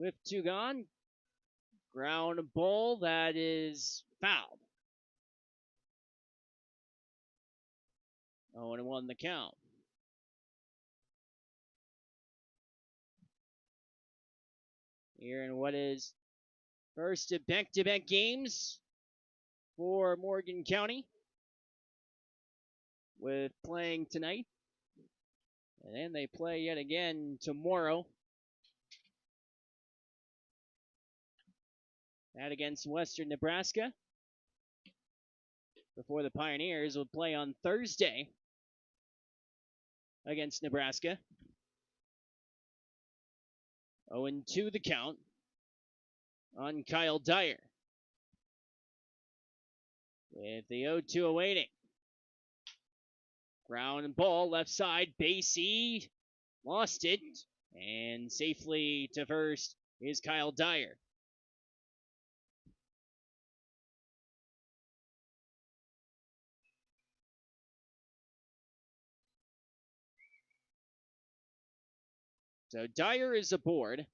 with two gone. Ground ball that is fouled. 0-1 the count. Here in what is first of back-to-back games for Morgan County with playing tonight. And then they play yet again tomorrow. That against Western Nebraska. Before the Pioneers will play on Thursday against Nebraska. 0-2 the count on Kyle Dyer. With the 0-2 awaiting. Ground ball left side, Basie lost it, and safely to first is Kyle Dyer. So Dyer is aboard.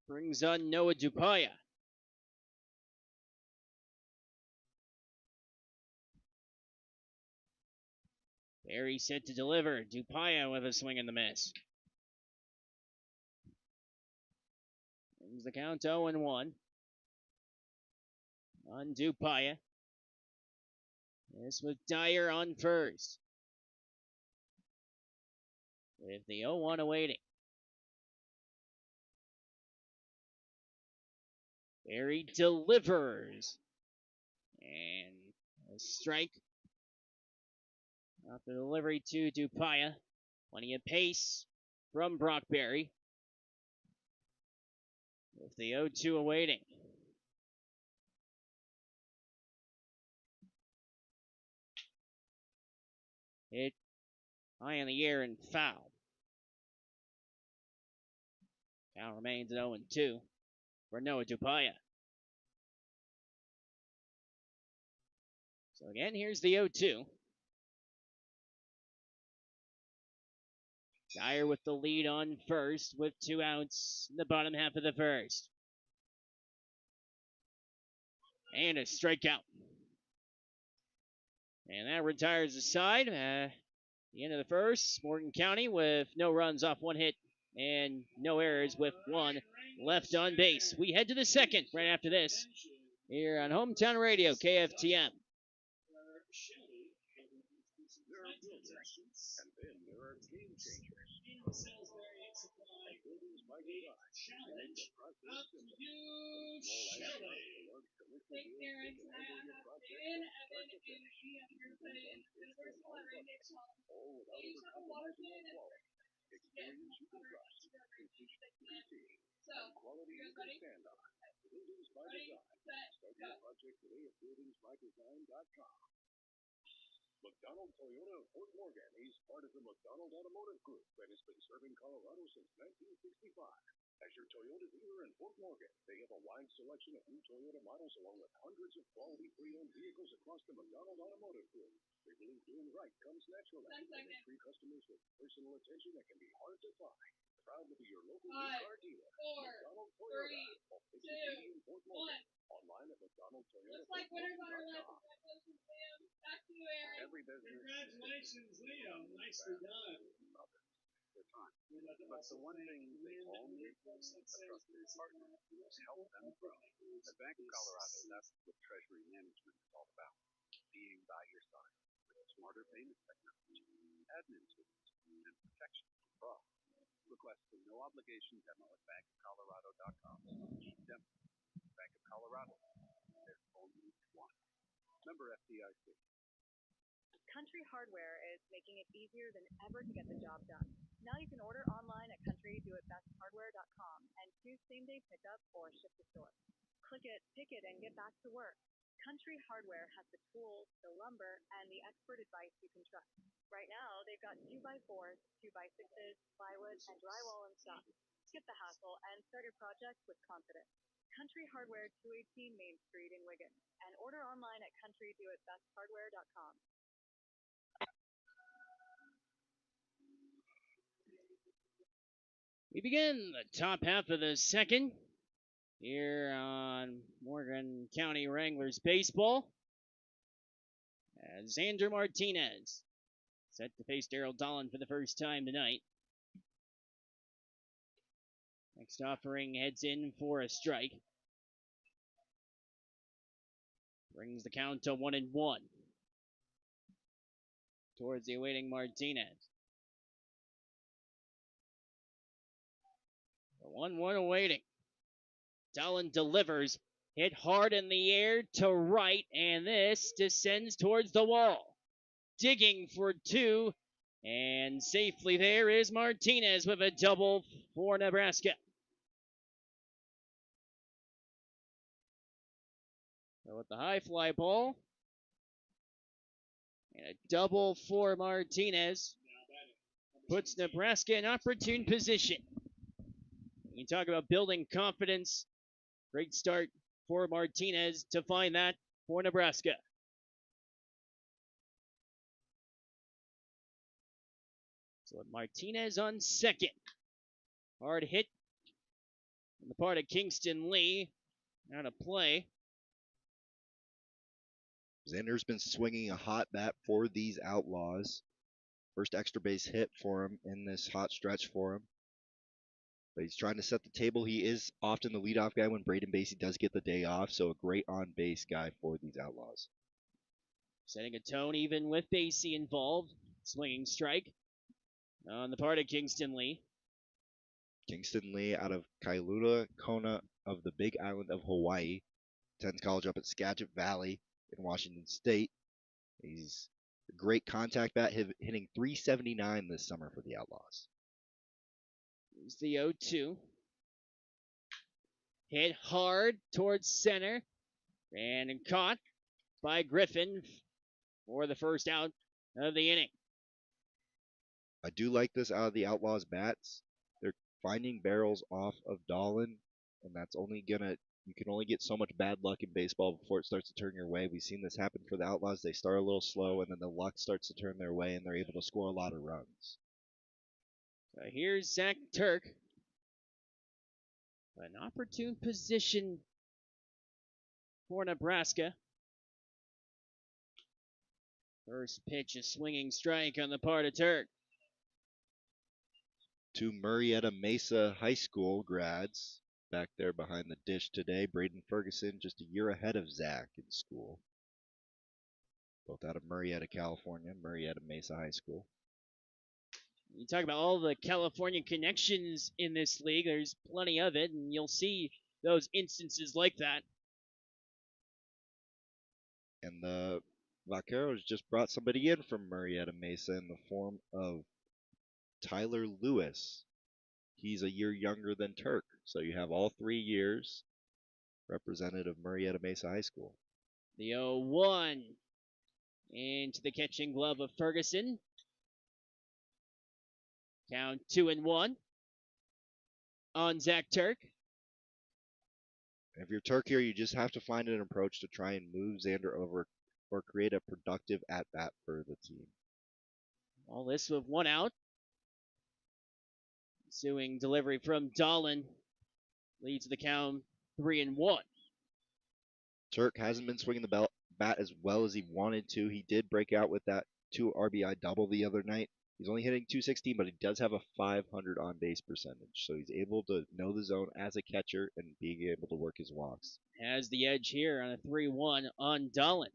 Brings on Noah Dupaya. Barry set to deliver. Dupaya with a swing and the miss. Brings the count 0-1 on Dupaya. This with Dyer on first. With the 0-1 awaiting. Barry delivers. And a strike. Off the delivery to Dupaya. Plenty of pace from Brock Barry. With the 0-2 awaiting. Hit high in the air and fouled. Count remains at 0-2 for Noah Dupaya. So again, here's the 0-2. Dyer with the lead on first with 2 outs in the bottom half of the first. And a strikeout. And that retires the side. The end of the first, Morgan County with no runs off 1 hit and no errors with 1 left on base. We head to the second right after this here on Hometown Radio, KFTM. McDonald Toyota of Fort Morgan is part of the McDonald Automotive Group and has been serving Colorado since 1965. As your Toyota dealer in Fort Morgan, they have a wide selection of new Toyota models along with hundreds of quality pre-owned vehicles across the McDonald Automotive Group. They believe doing right comes naturally, and they treat customers with personal attention that can be hard to find. Proud to be your local new car dealer, McDonald Toyota, of 50 in Fort Morgan. Online at McDonaldToyota.com. Every business. Congratulations, Leo. Nicely done. But the one thing they all need, a trusted partner, is help them grow. At Bank of Colorado, that's what Treasury Management is all about. Being by your side with smarter payment technology, admin tools, and protection from fraud. Request a no-obligation demo at bankofcolorado.com/demo. Bank of Colorado. There's only one. Member FDIC. Country Hardware is making it easier than ever to get the job done. Now you can order online at countrydoitbesthardware.com and choose same-day pickup or ship to store. Click it, pick it, and get back to work. Country Hardware has the tools, the lumber, and the expert advice you can trust. Right now, they've got 2x4s, 2x6s, plywood, and drywall in stock. Skip the hassle and start your project with confidence. Country Hardware, 218 Main Street in Wigan, and order online at countrydoitbesthardware.com. We begin the top half of the second here on Morgan County Wranglers Baseball. As Xander Martinez set to face Daryl Dolan for the first time tonight. Next offering heads in for a strike. Brings the count to 1-1. Towards the awaiting Martinez. The 1-1 awaiting. Dolan delivers. Hit hard in the air to right, and this descends towards the wall. Digging for two, and safely there is Martinez with a double for Nebraska. So with the high fly ball, and a double for Martinez, puts Nebraska in opportune position. You talk about building confidence. Great start for Martinez to find that for Nebraska. So Martinez on second. Hard hit on the part of Kingston Lee. Out of play. Xander's been swinging a hot bat for these Outlaws. First extra base hit for him in this hot stretch for him. But he's trying to set the table. He is often the leadoff guy when Braden Basie does get the day off, so a great on-base guy for these Outlaws. Setting a tone even with Basie involved. Swinging strike on the part of Kingston Lee. Kingston Lee out of Kailua Kona of the Big Island of Hawaii. Attends college up at Skagit Valley in Washington State. He's a great contact bat, hitting .379 this summer for the Outlaws. Here's the 0-2. Hit hard towards center. And caught by Griffin for the first out of the inning. I do like this out of the Outlaws bats. They're finding barrels off of Dolan, and that's only gonna, you can only get so much bad luck in baseball before it starts to turn your way. We've seen this happen for the Outlaws. They start a little slow, and then the luck starts to turn their way, and they're able to score a lot of runs. So here's Zach Turk. An opportune position for Nebraska. First pitch, a swinging strike on the part of Turk. Two Murrieta Mesa High School grads back there behind the dish today. Braden Ferguson just a year ahead of Zach in school. Both out of Murrieta, California, Murrieta Mesa High School. You talk about all the California connections in this league. There's plenty of it, and you'll see those instances like that. And the Vaqueros just brought somebody in from Murrieta Mesa in the form of Tyler Lewis. He's a year younger than Turk, so you have all 3 years representative of Murrieta Mesa High School. The 0-1 into the catching glove of Ferguson. Count 2-1 on Zach Turk. If you're Turk here, you just have to find an approach to try and move Xander over or create a productive at-bat for the team. All this with one out. Ensuing delivery from Dolan leads the count 3-1. Turk hasn't been swinging the bat as well as he wanted to. He did break out with that 2 RBI double the other night. He's only hitting .216, but he does have a .500 on-base percentage, so he's able to know the zone as a catcher and being able to work his walks. Has the edge here on a 3-1 on Dolan.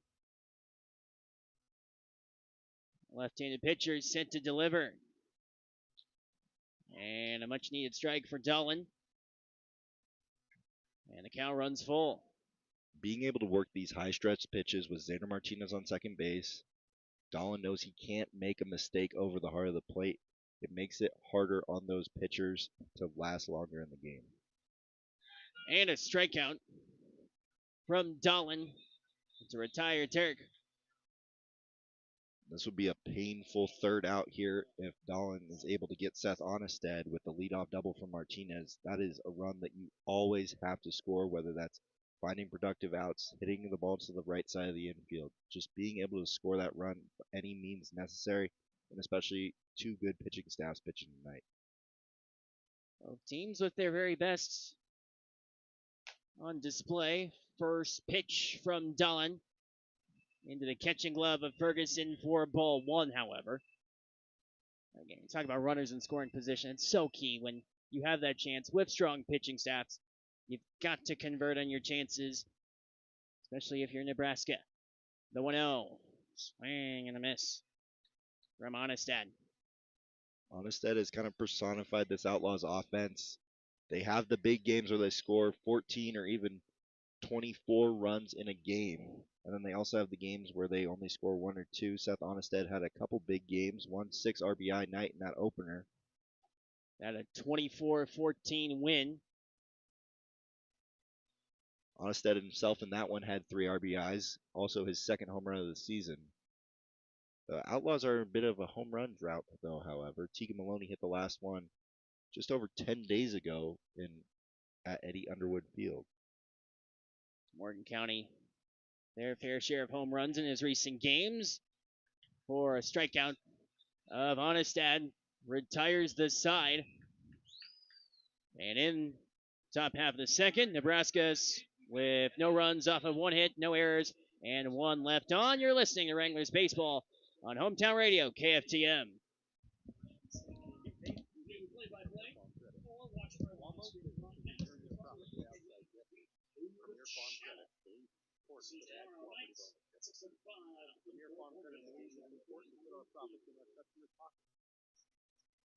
Left-handed pitcher is set to deliver. And a much-needed strike for Dolan. And the count runs full. Being able to work these high-stretch pitches with Xander Martinez on second base, Dolan knows he can't make a mistake over the heart of the plate. It makes it harder on those pitchers to last longer in the game. And a strikeout from Dolan to retire Turk. This would be a painful third out here if Dolan is able to get Seth Onnested with the leadoff double from Martinez. That is a run that you always have to score, whether that's finding productive outs, hitting the ball to the right side of the infield. Just being able to score that run by any means necessary, and especially 2 good pitching staffs pitching tonight. Both teams with their very best on display. First pitch from Dolan into the catching glove of Ferguson for ball one, however. Again, you talk about runners in scoring position. It's so key when you have that chance with strong pitching staffs. You've got to convert on your chances, especially if you're Nebraska. The 1-0. Swing and a miss from Onestad. Onestad has kind of personified this Outlaws offense. They have the big games where they score 14 or even 24 runs in a game. And then they also have the games where they only score 1 or 2. Seth Onestad had a couple big games, one 6 RBI night in that opener. Had a 24-14 win. Onestad himself in that one had 3 RBIs, also his second home run of the season. The Outlaws are a bit of a home run drought, though, however. Tegan Maloney hit the last one just over 10 days ago at Eddie Underwood Field. Morgan County, their fair share of home runs in his recent games. For a strikeout of Onestad, retires the side. And in top half of the second, Nebraska's with no runs off of 1 hit, no errors, and 1 left on. You're listening to Wranglers Baseball on Hometown Radio, KFTM.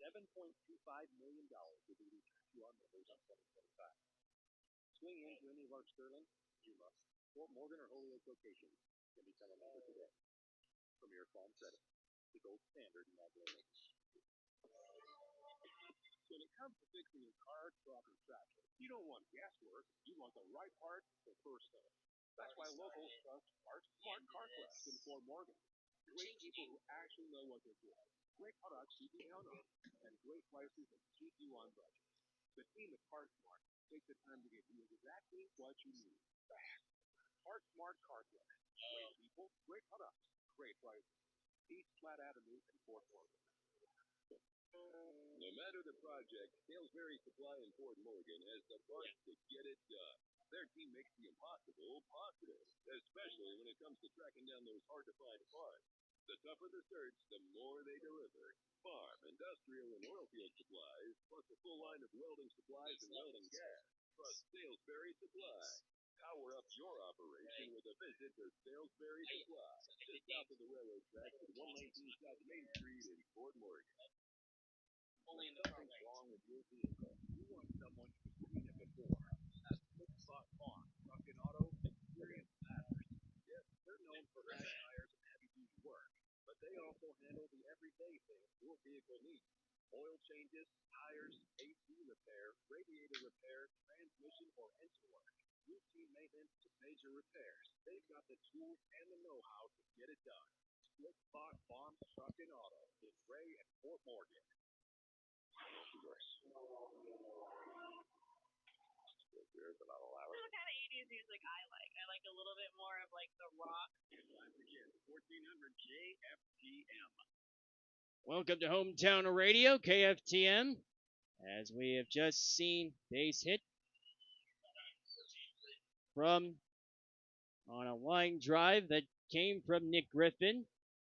$7.25 million will be returned to our members in 2025. Swing into any of our Sterling, Yuma, Fort Morgan, or Holyoke locations can become a member today. Premier Farm Credit, the gold standard in ag lending. When it comes to fixing your car, truck, or tractor, you don't want guesswork. You want the right part the first time. That's why locals trust Smart CarQuest in Fort Morgan. Great people who actually know what they're doing. Great products you can count on, and great prices that keep you on budget. The team at CarSmart takes the time to get you exactly what you need. CarSmart CarQuest. Great people, great products, great prices. East Flat Avenue in Fort Morgan. No matter the project, Salisbury Supply in Fort Morgan has the parts to get it done. Their team makes the impossible possible, especially when it comes to tracking down those hard-to-find parts. The tougher the search, the more they deliver. Farm, industrial, and oil field supplies, plus a full line of welding supplies and welding gas. Trust Salisbury Supply. Power up your operation with a visit to Salisbury Supply, just south of the railroad tracks at 119 South Main Street in Fort Morgan. Only in the something's wrong with your vehicle. You want someone who's seen it before. At Slick Spot Farm, Truck and Auto, experience matters. Yes, they're known for fast tires and heavy-duty work, but they also handle the everyday things your vehicle needs. Oil changes, tires, AC repair, radiator repair, transmission or engine work, routine maintenance to major repairs. They've got the tools and the know-how to get it done. Slick Spot Farm, Truck and Auto in Ray and Fort Morgan. But I'll allow it. What kind of 80s music I like? I like a little bit more of like the rock. 1400 KFTM. Welcome to Hometown Radio, KFTM. As we have just seen base hit from on a line drive that came from Nick Griffin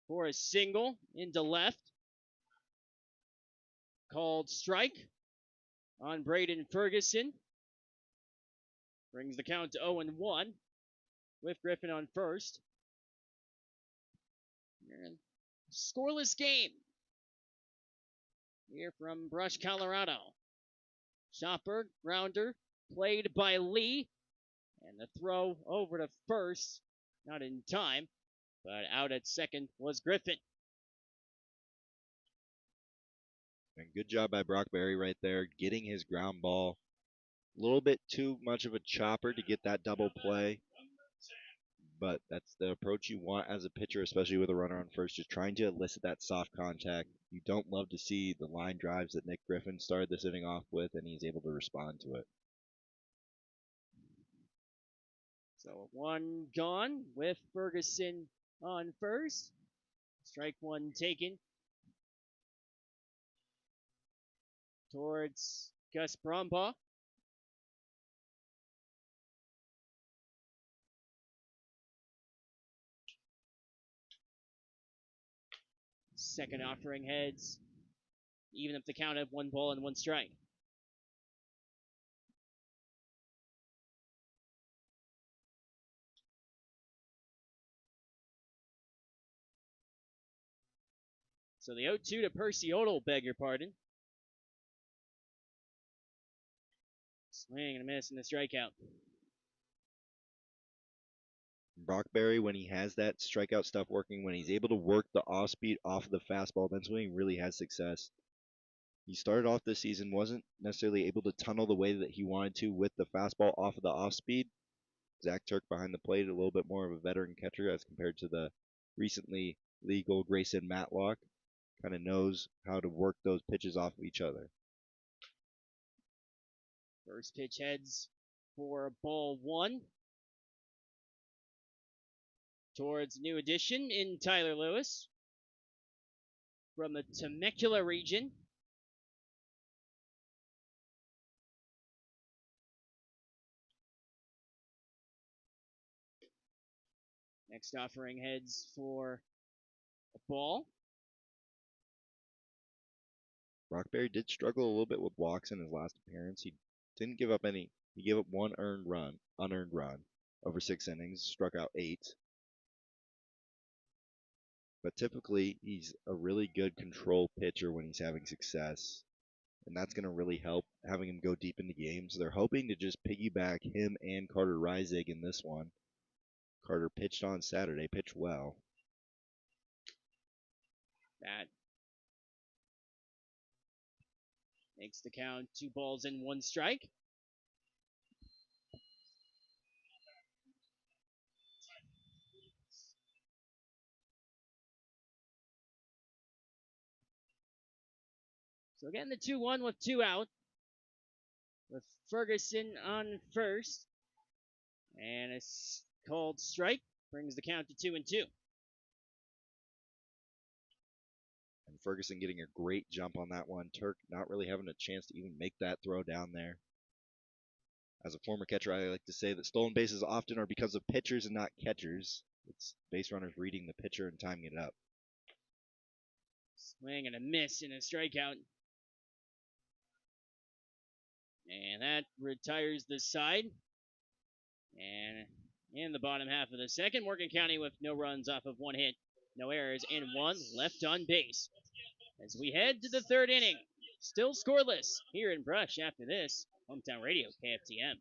for a single into left. Called strike on Braden Ferguson. Brings the count to 0-1 with Griffin on first. And scoreless game here from Brush, Colorado. Shopper, grounder, played by Lee. And the throw over to first, not in time, but out at second was Griffin. And good job by Brock Berry right there, getting his ground ball. A little bit too much of a chopper to get that double play. But that's the approach you want as a pitcher, especially with a runner on first, just trying to elicit that soft contact. You don't love to see the line drives that Nick Griffin started this inning off with, and he's able to respond to it. So 1 gone with Ferguson on first. Strike 1 taken towards Gus Brumbaugh. Second offering heads, even up the count of 1 ball and 1 strike. So the 0-2 to Percy Odell, beg your pardon. Swing and a miss and the strikeout. Brockberry, when he has that strikeout stuff working, when he's able to work the off speed off of the fastball, that's when he really has success. He started off this season, wasn't necessarily able to tunnel the way that he wanted to with the fastball off of the off speed. Zach Turk behind the plate, a little bit more of a veteran catcher as compared to the recently legal Grayson Matlock. Kind of knows how to work those pitches off of each other. First pitch heads for ball 1. Towards new addition in Tyler Lewis from the Temecula region. Next offering heads for a ball. Brockberry did struggle a little bit with walks in his last appearance. He didn't give up any. He gave up 1 unearned run over 6 innings, struck out 8. But typically, he's a really good control pitcher when he's having success. And that's going to really help having him go deep into games. They're hoping to just piggyback him and Carter Reisig in this one. Carter pitched on Saturday, pitched well. That makes the count 2 balls and 1 strike. So again, the 2-1 with 2 out. With Ferguson on first. And a called strike brings the count to 2-2. And Ferguson getting a great jump on that one. Turk not really having a chance to even make that throw down there. As a former catcher, I like to say that stolen bases often are because of pitchers and not catchers. It's base runners reading the pitcher and timing it up. Swing and a miss and a strikeout. And that retires the side. And in the bottom half of the second, Morgan County with no runs off of 1 hit, no errors, and 1 left on base. As we head to the 3rd inning, still scoreless here in Brush after this. Hometown Radio, KFTM.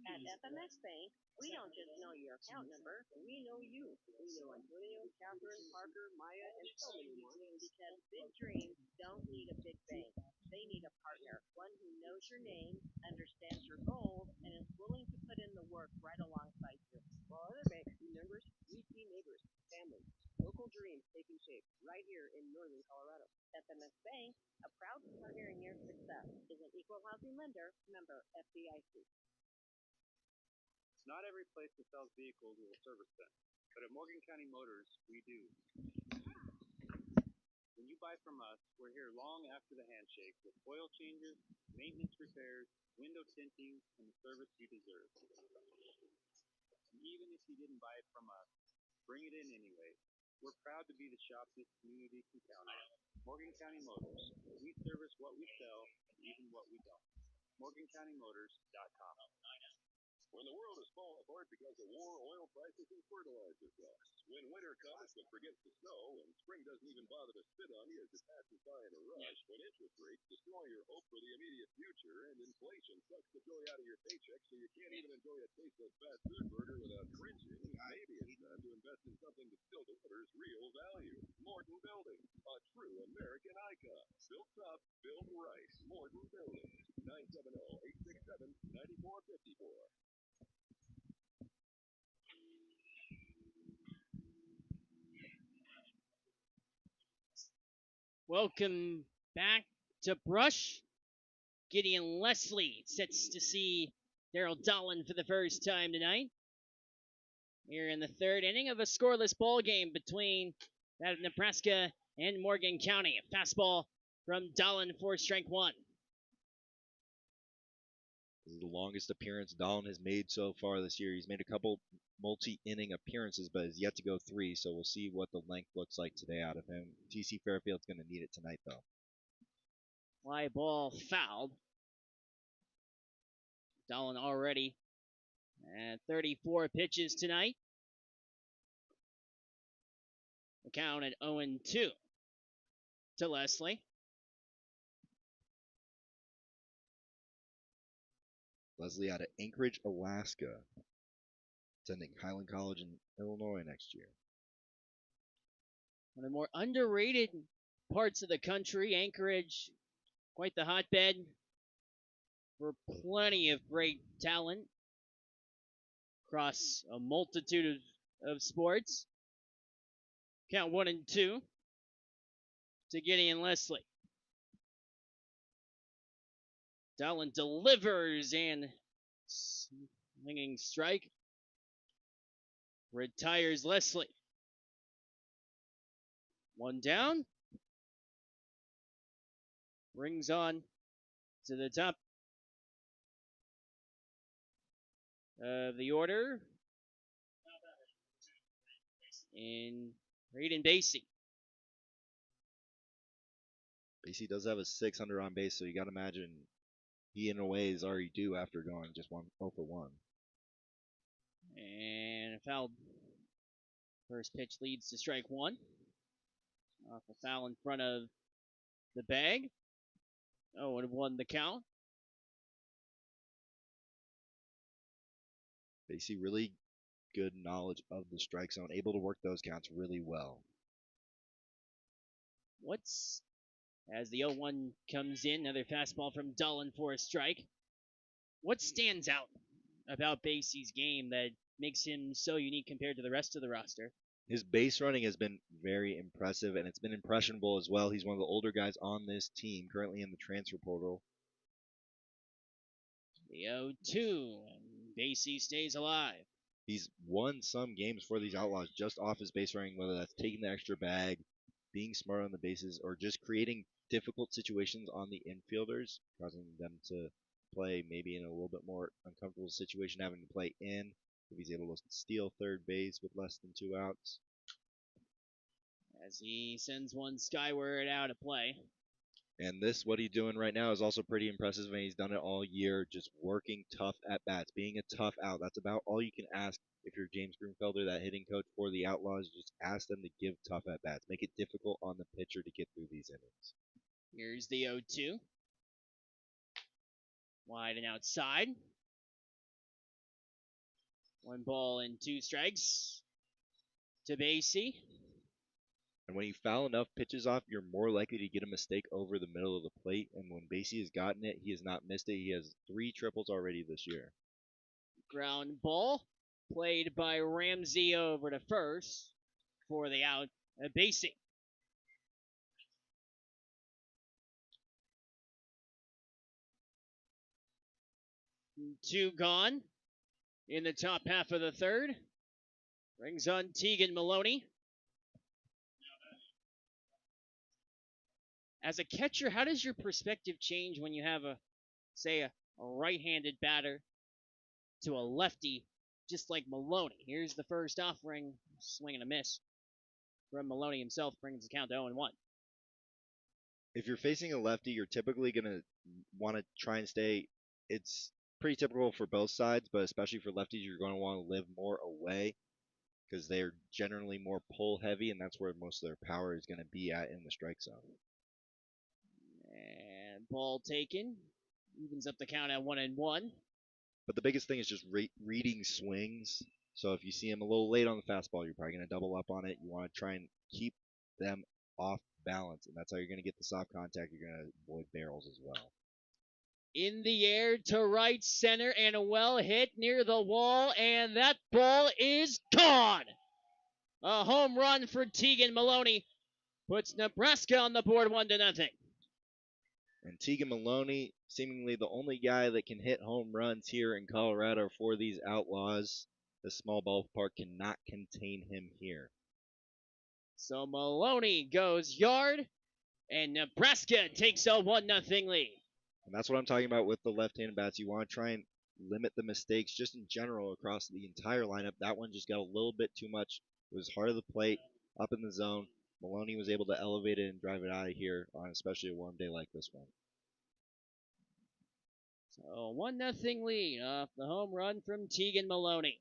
At FMX Bank, we don't just know your account number, we know you. We know Antonio, Catherine, Parker, Maya, and so many more. Because big dreams don't need a big bank. They need a partner, one who knows your name, understands your goals, and is willing to put in the work right alongside you. While other banks see numbers, we see neighbors, families, local dreams taking shape right here in northern Colorado. FMX Bank, a proud partner in your success, is an equal housing lender, member FDIC. Not every place that sells vehicles will service them, but at Morgan County Motors, we do. When you buy from us, we're here long after the handshake with oil changes, maintenance repairs, window tinting, and the service you deserve. And even if you didn't buy it from us, bring it in anyway. We're proud to be the shop this community can count on. Morgan County Motors. We service what we sell, even what we don't. MorganCountyMotors.com. When the world is falling apart because of war, oil prices, and fertilizer costs. When winter comes but forgets to snow, and spring doesn't even bother to spit on you as it passes by in a rush. When interest rates destroy your hope for the immediate future, and inflation sucks the joy out of your paycheck so you can't even enjoy a tasteless fast food burger without cringing, maybe it's time to invest in something that still delivers real value. Morton Building, a true American icon. Built tough, up built right. Morton Building. 970-867-9454. Welcome back to Brush. Gideon Leslie sets to see Daryl Dolan for the first time tonight. Here in the third inning of a scoreless ball game between that of Nebraska and Morgan County. A fastball from Dolan for strike one. This is the longest appearance Dolan has made so far this year. He's made a couple multi-inning appearances, but has yet to go 3, so we'll see what the length looks like today out of him. TC Fairfield's going to need it tonight, though. Fly ball fouled. Dolan already at 34 pitches tonight. The count at 0-2 to Leslie. Leslie out of Anchorage, Alaska, attending Highland College in Illinois next year. One of the more underrated parts of the country, Anchorage, quite the hotbed for plenty of great talent across a multitude of sports. Count 1-2 to Gideon Leslie. Dolan delivers and swinging strike. Retires Leslie. One down. Brings on to the top of the order in Braden Basie. Basie does have a 600 on base, so you got to imagine he in a way is already due after going just 0 for 1. And a foul. First pitch leads to strike one. Off a foul in front of the bag. 0-1 the count. Basie really good knowledge of the strike zone, able to work those counts really well. As the 0-1 comes in, another fastball from Dolan for a strike. What stands out about Basie's game that makes him so unique compared to the rest of the roster? His base running has been very impressive, and it's been impressionable as well. He's one of the older guys on this team, currently in the transfer portal. The 0-2, and Basie stays alive. He's won some games for these Outlaws just off his base running, whether that's taking the extra bag, being smart on the bases, or just creating difficult situations on the infielders, causing them to play maybe in a little bit more uncomfortable situation, having to play in. If he's able to steal third base with less than 2 outs. As he sends one skyward out of play. And this, what he's doing right now, is also pretty impressive, and he's done it all year, just working tough at-bats, being a tough out. That's about all you can ask if you're James Grunfelder, that hitting coach for the Outlaws. Just ask them to give tough at-bats. Make it difficult on the pitcher to get through these innings. Here's the 0-2. Wide and outside. 1 ball and 2 strikes to Basie. And when you foul enough pitches off, you're more likely to get a mistake over the middle of the plate. And when Basie has gotten it, he has not missed it. He has 3 triples already this year. Ground ball played by Ramsey over to first for the out at Basie. Two gone in the top half of the third. Brings on Tegan Maloney. As a catcher, how does your perspective change when you have a right-handed batter to a lefty just like Maloney? Here's the first offering, swing and a miss from Maloney himself, brings the count to 0-1. If you're facing a lefty, you're typically going to want to try and stay. It's pretty typical for both sides, but especially for lefties, you're going to want to live more away because they're generally more pull heavy, and that's where most of their power is going to be at in the strike zone. And ball taken. Evens up the count at 1-1. But the biggest thing is just reading swings. So if you see him a little late on the fastball, you're probably going to double up on it. You want to try and keep them off balance, and that's how you're going to get the soft contact. You're going to avoid barrels as well. In the air to right center and a well hit near the wall, and that ball is gone. A home run for Tegan Maloney puts Nebraska on the board 1-0. And Tegan Maloney, seemingly the only guy that can hit home runs here in Colorado for these Outlaws. The small ballpark cannot contain him here. So Maloney goes yard, and Nebraska takes a 1-0 lead. And that's what I'm talking about with the left-handed bats. You want to try and limit the mistakes just in general across the entire lineup. That one just got a little bit too much. It was hard of the plate, up in the zone. Maloney was able to elevate it and drive it out of here on especially a warm day like this one. So 1-0 lead off the home run from Tegan Maloney.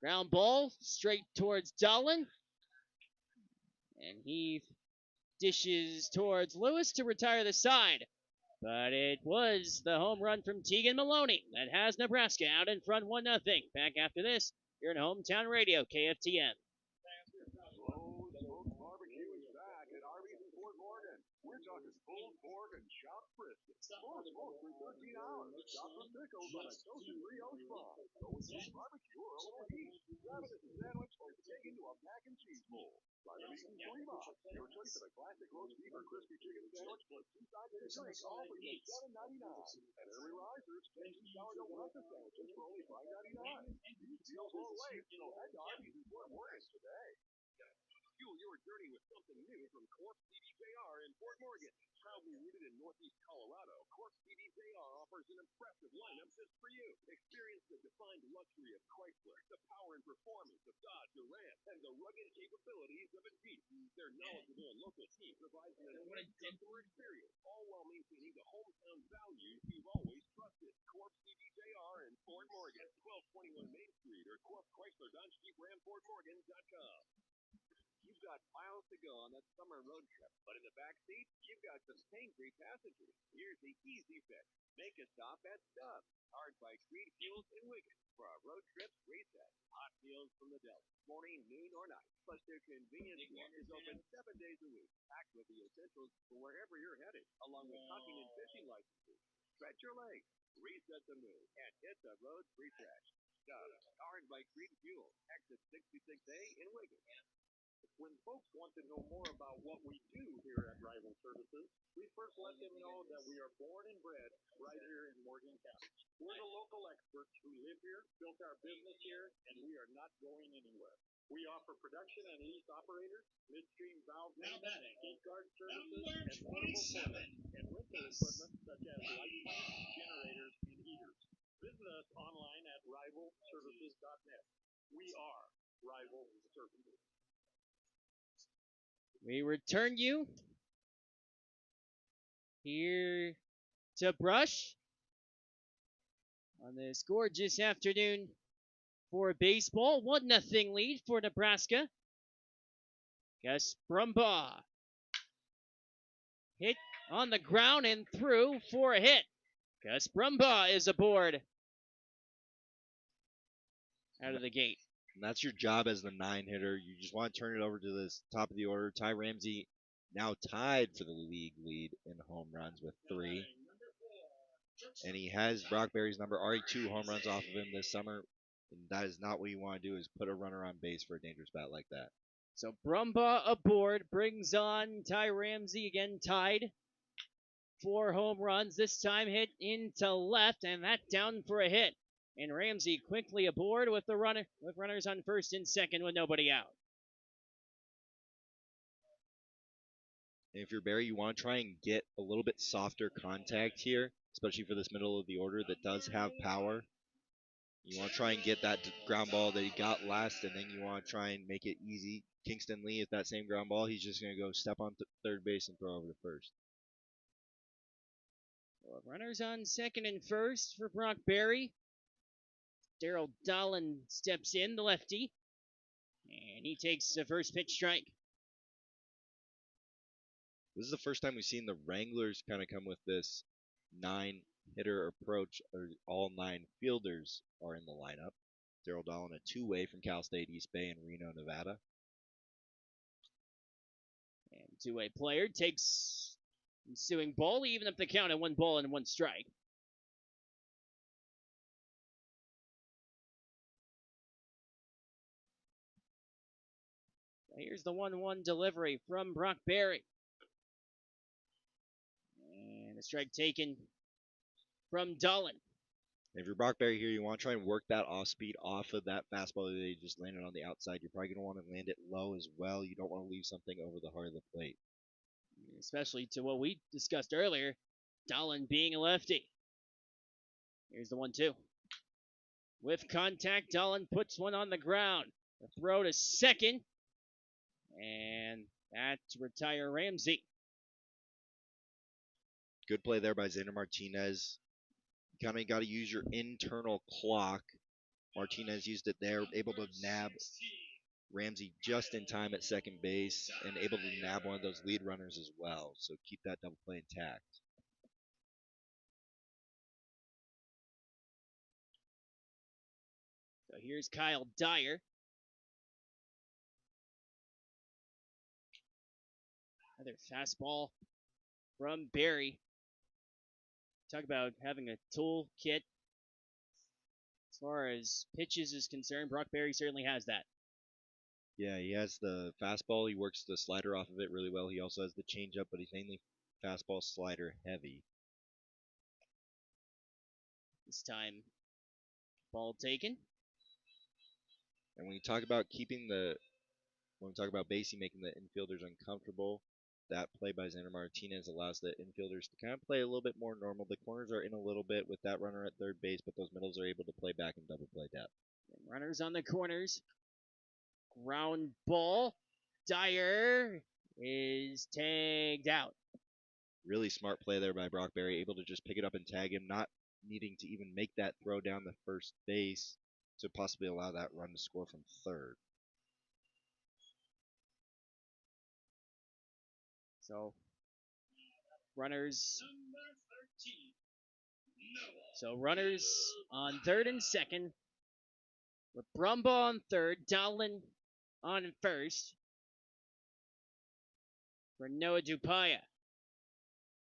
Ground ball straight towards Dolan. And he dishes towards Lewis to retire the side. But it was the home run from Tegan Maloney that has Nebraska out in front 1-0. Back after this, you're in Hometown Radio, KFTN. Lowe's Barbecue is back at Arby's in Fort Morgan. We're talking pulled pork and chopped brisket. Full smoked for 13 hours. Chopped with pickles on a toasted brioche bun. Go with some barbecue or over heat. Grab it as a sandwich or take into a mac and cheese bowl. Try the meat in $3. Your choice of a classic roast beef or crispy chicken sandwich plus 2 sides of a drink, all for just $7.99. And early risers get 2 sourdough breakfast sandwiches for only $5.99. These deals won't wait, so head to Arby's in Fort Morgan today. Fuel your journey with something new from Corp CDJR in Fort Morgan. Proudly rooted in Northeast Colorado, Corp CDJR offers an impressive lineup just for you. Experience the defined luxury of Chrysler, the power and performance of Dodge Ram, and the rugged capabilities of a Jeep. Their knowledgeable and local team provides an enhanced customer experience, all while maintaining the hometown values you've always trusted. Corp CDJR in Fort Morgan, 1221 Main Street, or Corp Chrysler Dodge Jeep Ram FortMorgan.com. You've got miles to go on that summer road trip, but in the back seat, you've got some pain-free passengers. Here's the easy fix. Make a stop at Stubbs, powered by Creed Fuels in Wigan, for our road trips reset. Hot meals from the deli, morning, noon, or night. Plus, their convenience store is open 7 days a week, packed with the essentials for wherever you're headed, along with hunting and fishing licenses. Stretch your legs, reset the mood, and hit the road refresh. Stubbs, powered by Creed Fuels, exit 66A in Wigan. When folks want to know more about what we do here at Rival Services, we first let them know that we are born and bred right here in Morgan County. We're the local experts who live here, built our business here, and we are not going anywhere. We offer production and lease operators, midstream valve maintenance, gate guard services, and portable toilets, and rental equipment such as light plants, generators, and heaters. Visit us online at rivalservices.net. We are Rival Services. We return you here to Brush on this gorgeous afternoon for baseball. 1-0 lead for Nebraska. Gus Brumbaugh hit on the ground and through for a hit. Gus Brumbaugh is aboard out of the gate. And that's your job as the 9-hitter. You just want to turn it over to the top of the order. Ty Ramsey now tied for the league lead in home runs with 3. And he has Brock Berry's number, already 2 home runs off of him this summer. And that is not what you want to do, is put a runner on base for a dangerous bat like that. So Brumbaugh aboard, brings on Ty Ramsey, again tied. 4 home runs, this time hit into left, and that down for a hit. And Ramsey quickly aboard with runners on first and second with nobody out. And if you're Barry, you want to try and get a little bit softer contact here, especially for this middle of the order that does have power. You want to try and get that ground ball that he got last, and then you want to try and make it easy. Kingston Lee, at that same ground ball, he's just going to go step on third base and throw over to first. So runners on second and first for Brock Berry. Daryl Dolan steps in, the lefty, and he takes the first pitch strike. This is the first time we've seen the Wranglers kind of come with this 9-hitter approach, or all 9 fielders are in the lineup. Daryl Dolan, a 2-way from Cal State East Bay in Reno, Nevada. And Two-way player takes ensuing ball, even up the count at 1 ball and 1 strike. Here's the 1-1 delivery from Brock Berry. And a strike taken from Dolan. If you're Brock Berry here, you want to try and work that off speed off of that fastball that they just landed on the outside. You're probably going to want to land it low as well. You don't want to leave something over the heart of the plate. Especially to what we discussed earlier, Dolan being a lefty. Here's the 1-2. With contact, Dolan puts one on the ground. The throw to second. And that to retire Ramsey. Good play there by Xander Martinez. You kind of got to use your internal clock. Martinez used it there, able to nab Ramsey just in time at second base and able to nab one of those lead runners as well. So keep that double play intact. So here's Kyle Dyer. Another fastball from Berry. Talk about having a tool kit. As far as pitches is concerned, Brock Berry certainly has that. Yeah, he has the fastball. He works the slider off of it really well. He also has the changeup, but he's mainly fastball slider heavy. This time, ball taken. And when you talk about when we talk about Basie making the infielders uncomfortable, that play by Xander Martinez allows the infielders to kind of play a little bit more normal. The corners are in a little bit with that runner at third base, but those middles are able to play back in double play depth. And runners on the corners. Ground ball. Dyer is tagged out. Really smart play there by Brock Berry, able to just pick it up and tag him, not needing to even make that throw down the first base to possibly allow that run to score from third. So, runners. So, runners on third and second. With Brumbaugh on third, Dolan on first. For Noah Dupaya.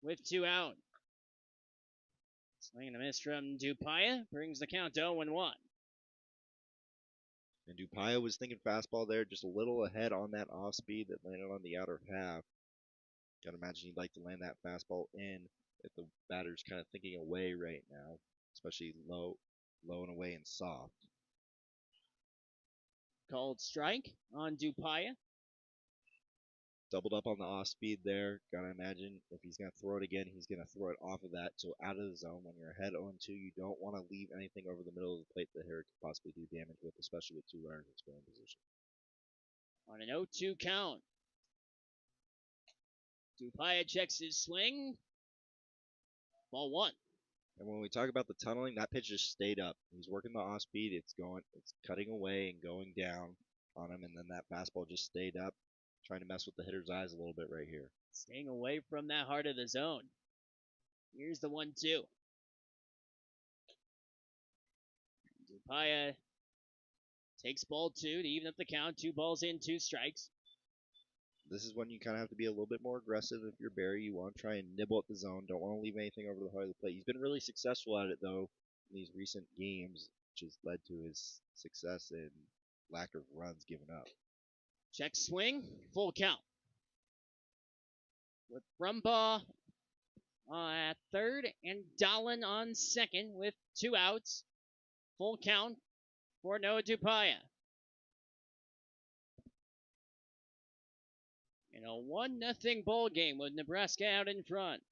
With 2 out. Swing and a miss from Dupaya brings the count to 0-1. And Dupaya was thinking fastball there, just a little ahead on that off speed that landed on the outer half. Gotta imagine he'd like to land that fastball in if the batter's kind of thinking away right now, especially low and away and soft. Called strike on Dupaya. Doubled up on the off speed there. Gotta imagine if he's gonna throw it again, he's gonna throw it off of that. So out of the zone, when you're ahead 0-2, you don't want to leave anything over the middle of the plate that hitter could possibly do damage with, especially with 2 runners in scoring position. On an 0-2 count. Dupaya checks his swing. Ball 1. And when we talk about the tunneling, that pitch just stayed up. He's working the off speed. It's cutting away and going down on him, and then that fastball just stayed up, trying to mess with the hitter's eyes a little bit right here. Staying away from that heart of the zone. Here's the 1-2. Dupaya takes ball 2 to even up the count. 2 balls in, 2 strikes. This is when you kind of have to be a little bit more aggressive if you're Berry. You want to try and nibble at the zone. Don't want to leave anything over the heart of the plate. He's been really successful at it, though, in these recent games, which has led to his success and lack of runs given up. Check swing, full count. With Brumbaugh at third and Dolan on second with 2 outs. Full count for Noah Dupaya. In a 1-0 ball game with Nebraska out in front.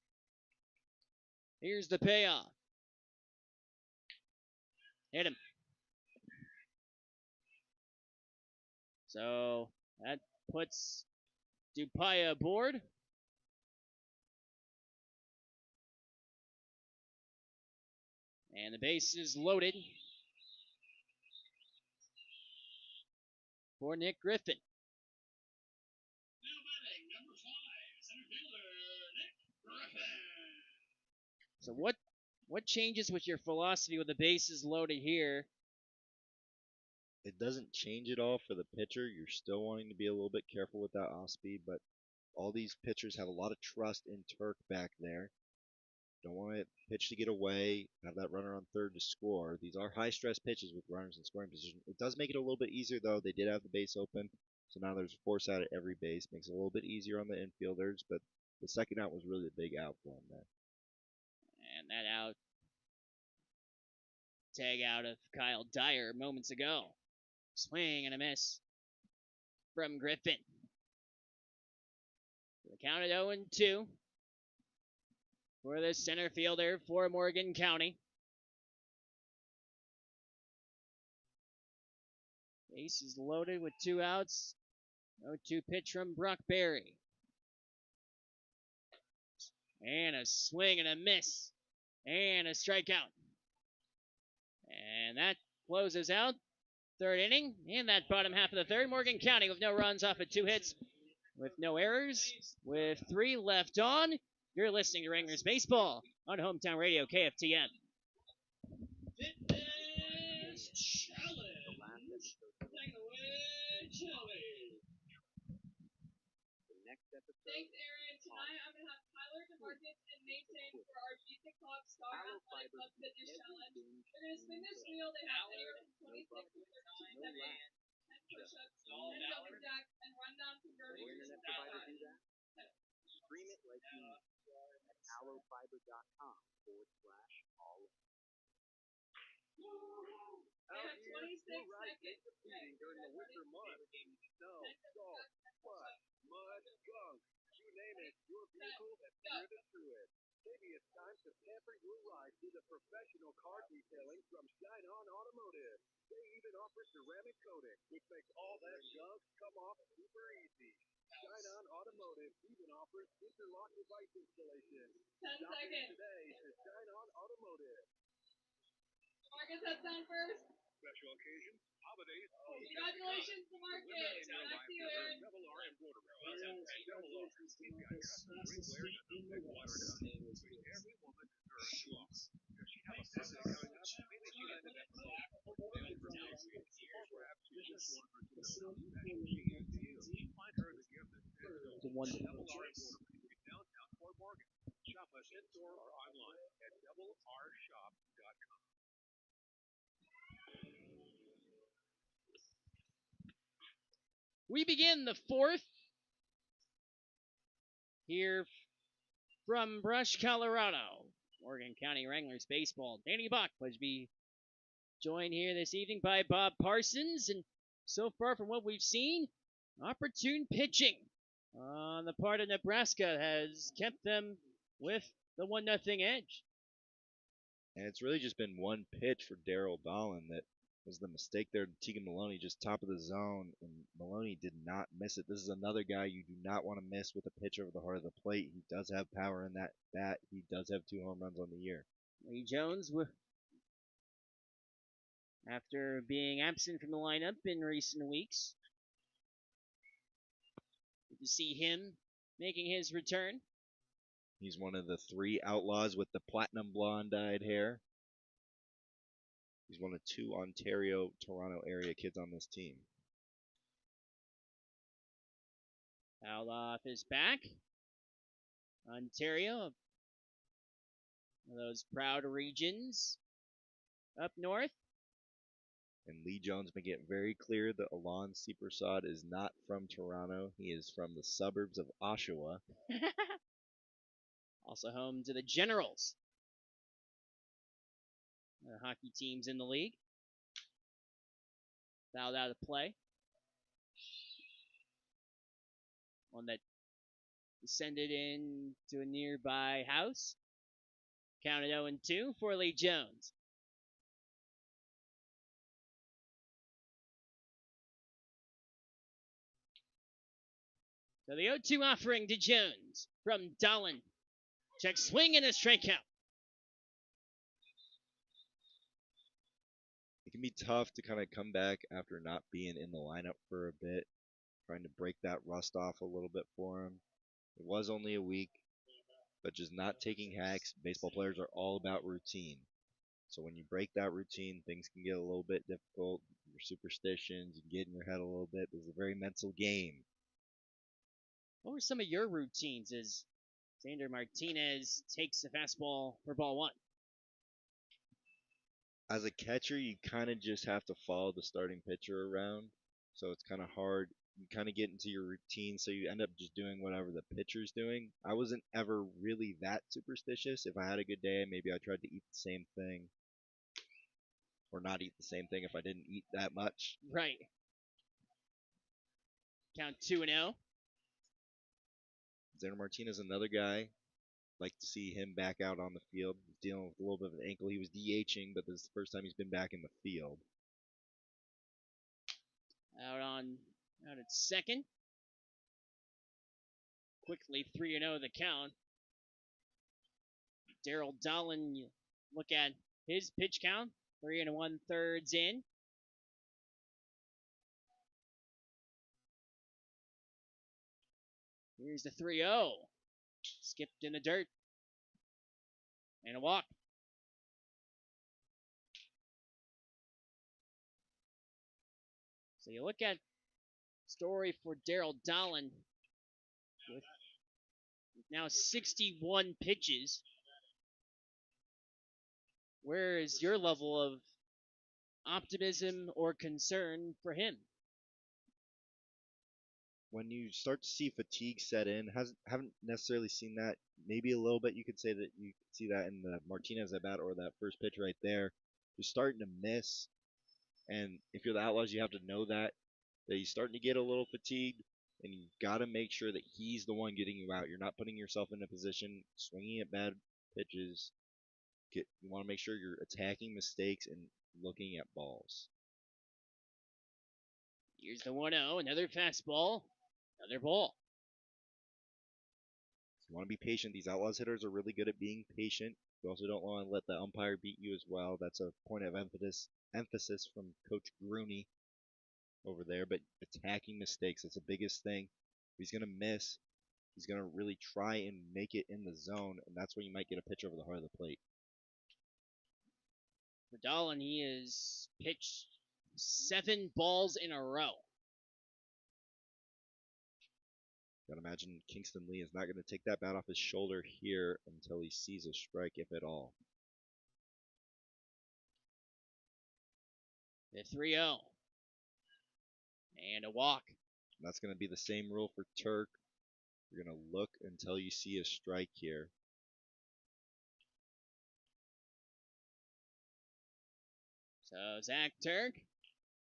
Here's the payoff. Hit him. So that puts Dupaya aboard. And the base is loaded for Nick Griffin. Now batting, number 5, center fielder, Nick Griffin. So what changes with your philosophy with the bases loaded here? It doesn't change at all for the pitcher. You're still wanting to be a little bit careful with that off speed, but all these pitchers have a lot of trust in Turk back there. Don't want to pitch to get away, have that runner on third to score. These are high stress pitches with runners in scoring position. It does make it a little bit easier though. They did have the base open, so now there's a force out at every base. Makes it a little bit easier on the infielders, but the second out was really a big out for him there. And that out. Tag out of Kyle Dyer moments ago. Swing and a miss from Griffin. The count at 0-2 for the center fielder for Morgan County. Base is loaded with 2 outs. 0-2 pitch from Brock Berry. And a swing and a miss. And a strikeout. And that closes out third inning. In that bottom half of the third, Morgan County with no runs off of 2 hits, with no errors, with 3 left on. You're listening to Wranglers Baseball on Hometown Radio, KFTN. Fitness Challenge. Take it away, Challenge. Thanks, Aaron. Tonight I'm going to have Tyler, DeMarcus, and Mason for our GC Club Star Athletic Club Fitness Challenge. They're going to spin this wheel. They have anywhere from 26 to 39 minutes, 10 push-ups, 10 jumping jacks, and run down some burpees. Stream it like you at allowfiber.com/all. They have 26 seconds. During the winter months, snow, salt, mud, gunk, you name it, your vehicle has driven through it. Maybe it's time to pamper your ride through the professional car detailing from Shine On Automotive. They even offer ceramic coating, which makes all that junk come off super easy. Shine On Automotive even offers interlock device installation. 10 Stop in seconds. today to Shine On Automotive. Marcus, head down first. Special occasions, holidays, Congratulations to Marcus. Back to you, Aaron. Double R embroidery. Double R. We've got custom ring wear and a big water gun. Every woman deserves love. Does she have a birthday coming up? Maybe she ended up with a perhaps you just want her to know how special she is to you. Find her the gift that says no. Double R embroidery in downtown Fort Morgan. Shop us in store or online at doublershop.com. We begin the fourth here from Brush, Colorado. Morgan County Wranglers Baseball. Danny Bach was be joined here this evening by Bob Parsons. And so far from what we've seen, opportune pitching on the part of Nebraska has kept them with the 1-0 edge. And it's really just been one pitch for Daryl Dolan that was the mistake there. Tegan Maloney just top of the zone, and Maloney did not miss it. This is another guy you do not want to miss with a pitch over the heart of the plate. He does have power in that bat. He does have 2 home runs on the year. Lee Jones, after being absent from the lineup in recent weeks, good to see him making his return. He's one of the 3 outlaws with the platinum blonde-dyed hair. He's one of 2 Ontario, Toronto area kids on this team. Fouled off his back. Ontario, one of those proud regions up north. And Lee Jones made it very clear that Alon Seepersod is not from Toronto. He is from the suburbs of Oshawa. Also home to the Generals, the hockey teams in the league. Fouled out of play. One that descended into a nearby house. Counted 0-2 for Lee Jones. So the 0-2 offering to Jones from Dolan. Check swing and a strikeout. It can be tough to kind of come back after not being in the lineup for a bit, trying to break that rust off a little bit for him. It was only a week, but just not taking hacks. Baseball players are all about routine. So when you break that routine, things can get a little bit difficult. Your superstitions, you get in your head a little bit. It's a very mental game. What were some of your routines as Xander Martinez takes the fastball for ball one? As a catcher, you kind of just have to follow the starting pitcher around. So it's kind of hard. You kind of get into your routine, so you end up just doing whatever the pitcher's doing. I wasn't ever really that superstitious. If I had a good day, maybe I tried to eat the same thing, or not eat the same thing if I didn't eat that much. Right. Count 2-0. Xander Martinez, another guy. Like to see him back out on the field. He's dealing with a little bit of an ankle. He was DHing, but this is the first time he's been back in the field. Out at second. Quickly 3-0 the count. Daryl Dolan, you look at his pitch count. 3 1/3 in. Here's the 3-0. Skipped in the dirt. And a walk. So you look at story for Daryl Dolan with now 61 pitches. Where is your level of optimism or concern for him? When you start to see fatigue set in, haven't necessarily seen that. Maybe a little bit. You could say that you could see that in the Martinez at bat or that first pitch right there. You're starting to miss, and if you're the Outlaws, you have to know that he's starting to get a little fatigued, and you've got to make sure that he's the one getting you out. You're not putting yourself in a position swinging at bad pitches. You want to make sure you're attacking mistakes and looking at balls. Here's the 1-0, another fastball, another ball. You want to be patient. These Outlaws hitters are really good at being patient. You also don't want to let the umpire beat you as well. That's a point of emphasis from Coach Grooney over there. But attacking mistakes, that's the biggest thing. If he's going to miss, he's going to really try and make it in the zone, and that's where you might get a pitch over the heart of the plate. For Dolan, he has pitched 7 balls in a row. Gotta imagine Kingston Lee is not going to take that bat off his shoulder here until he sees a strike, if at all. The 3-0. And a walk. And that's going to be the same rule for Turk. You're going to look until you see a strike here. So Zach Turk,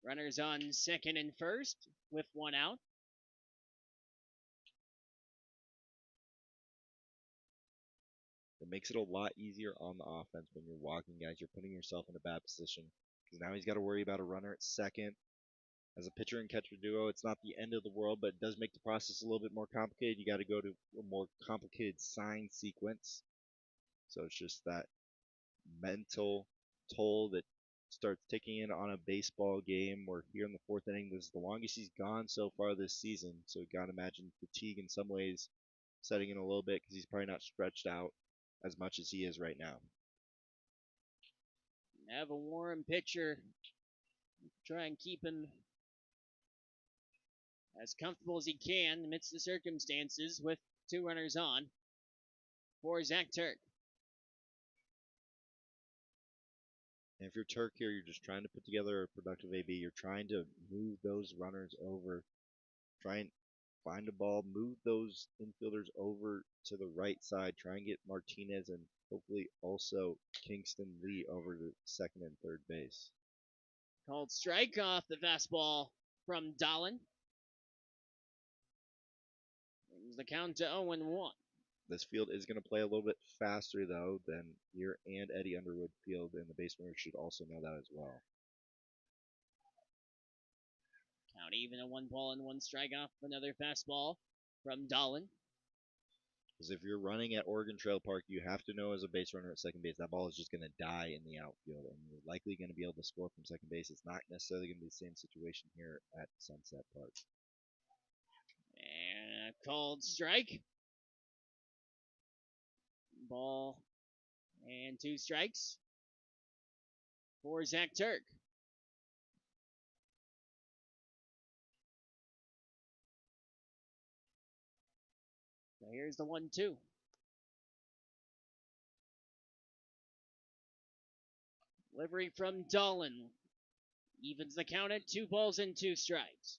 runners on second and first with 1 out. It makes it a lot easier on the offense when you're walking guys. You're putting yourself in a bad position because now he's got to worry about a runner at second. As a pitcher and catcher duo, it's not the end of the world, but it does make the process a little bit more complicated. You got to go to a more complicated sign sequence. So it's just that mental toll that starts ticking in on a baseball game. We're here in the 4th inning. This is the longest he's gone so far this season. So you got to imagine fatigue in some ways setting in a little bit because he's probably not stretched out as much as he is right now. Have a warm pitcher. Try and keep him as comfortable as he can amidst the circumstances with 2 runners on for Zach Turk. And if you're Turk here, you're just trying to put together a productive AB. You're trying to move those runners over. Try and find a ball, move those infielders over to the right side. Try and get Martinez and hopefully also Kingston Lee over to second and third base. Called strike off the fastball from Dolan. Brings the count to 0-1. This field is going to play a little bit faster, though, than your and Eddie Underwood field, and the base runners should also know that as well. Count even a 1-1 strike off another fastball from Dolan. Because if you're running at Oregon Trail Park, you have to know as a base runner at second base, that ball is just going to die in the outfield, and you're likely going to be able to score from second base. It's not necessarily going to be the same situation here at Sunset Park. And a called strike. Ball and 2 strikes for Zach Turk. So here's the 1-2. Delivery from Dolan. Evens the count at 2 balls and 2 strikes.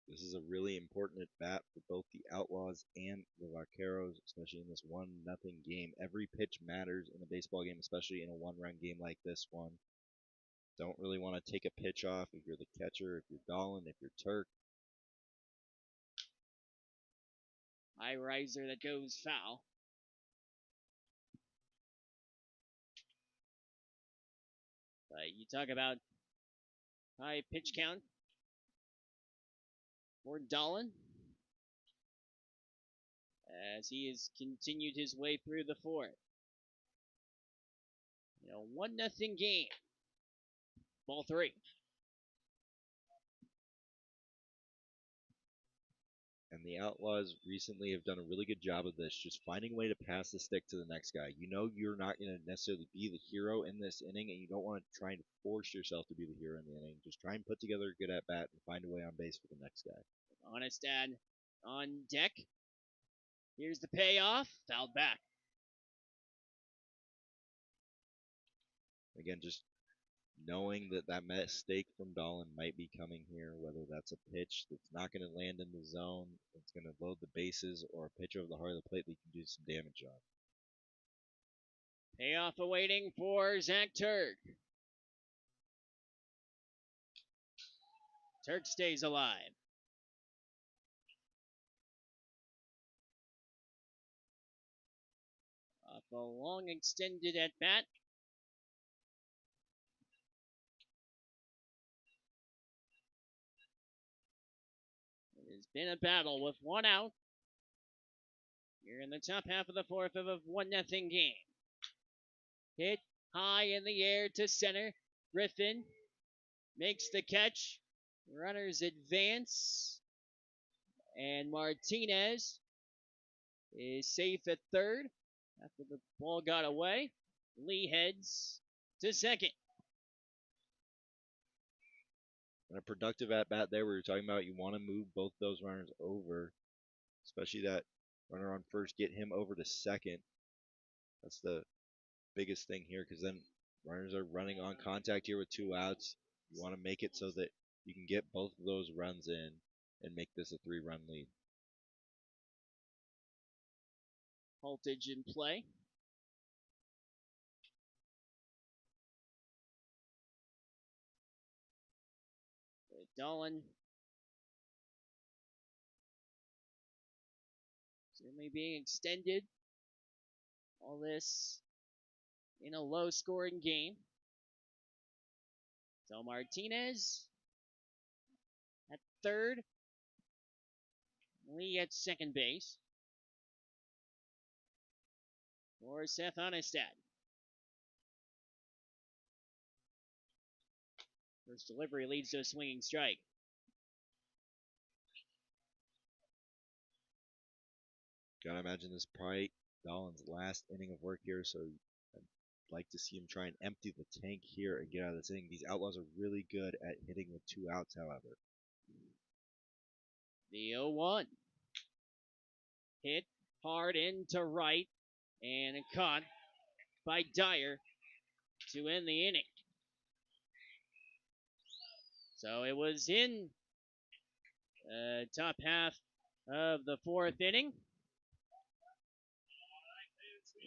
This is a really important at bat for both the Outlaws and the Vaqueros, especially in this 1-0 game. Every pitch matters in a baseball game, especially in a one-run game like this one. Don't really want to take a pitch off if you're the catcher, if you're Dolan, if you're Turk. High riser that goes foul. But you talk about high pitch count for Dolan as he has continued his way through the fourth. 1-0 game. Ball 3. And the Outlaws recently have done a really good job of this, just finding a way to pass the stick to the next guy. You know you're not going to necessarily be the hero in this inning, and you don't want to try and force yourself to be the hero in the inning. Just try and put together a good at-bat and find a way on base for the next guy. Onestad on deck. Here's the payoff. Fouled back. Again, just knowing that that mistake from Dolan might be coming here, whether that's a pitch that's not going to land in the zone, it's going to load the bases, or a pitch over the heart of the plate that you can do some damage on. Payoff awaiting for Zach Turk. Turk stays alive. Off a long extended at bat. It has been a battle with 1 out. Here in the top half of the fourth of a 1-0 game. Hit high in the air to center. Griffin makes the catch. Runners advance. And Martinez is safe at third after the ball got away. Lee heads to second. And a productive at-bat there, we were talking about you want to move both those runners over, especially that runner on first, get him over to second. That's the biggest thing here, because then runners are running on contact here with 2 outs. You want to make it so that you can get both of those runs in and make this a 3-run lead. Haltage in play. Dolan certainly being extended. All this in a low-scoring game. So Martinez at third. Lee at second base. For Seth Onestad. First delivery leads to a swinging strike. Gotta imagine this is probably Dolan's last inning of work here, so I'd like to see him try and empty the tank here and get out of this inning. These Outlaws are really good at hitting with 2 outs, however. The 0-1. Hit hard into right and caught by Dyer to end the inning. So it was in top half of the fourth inning,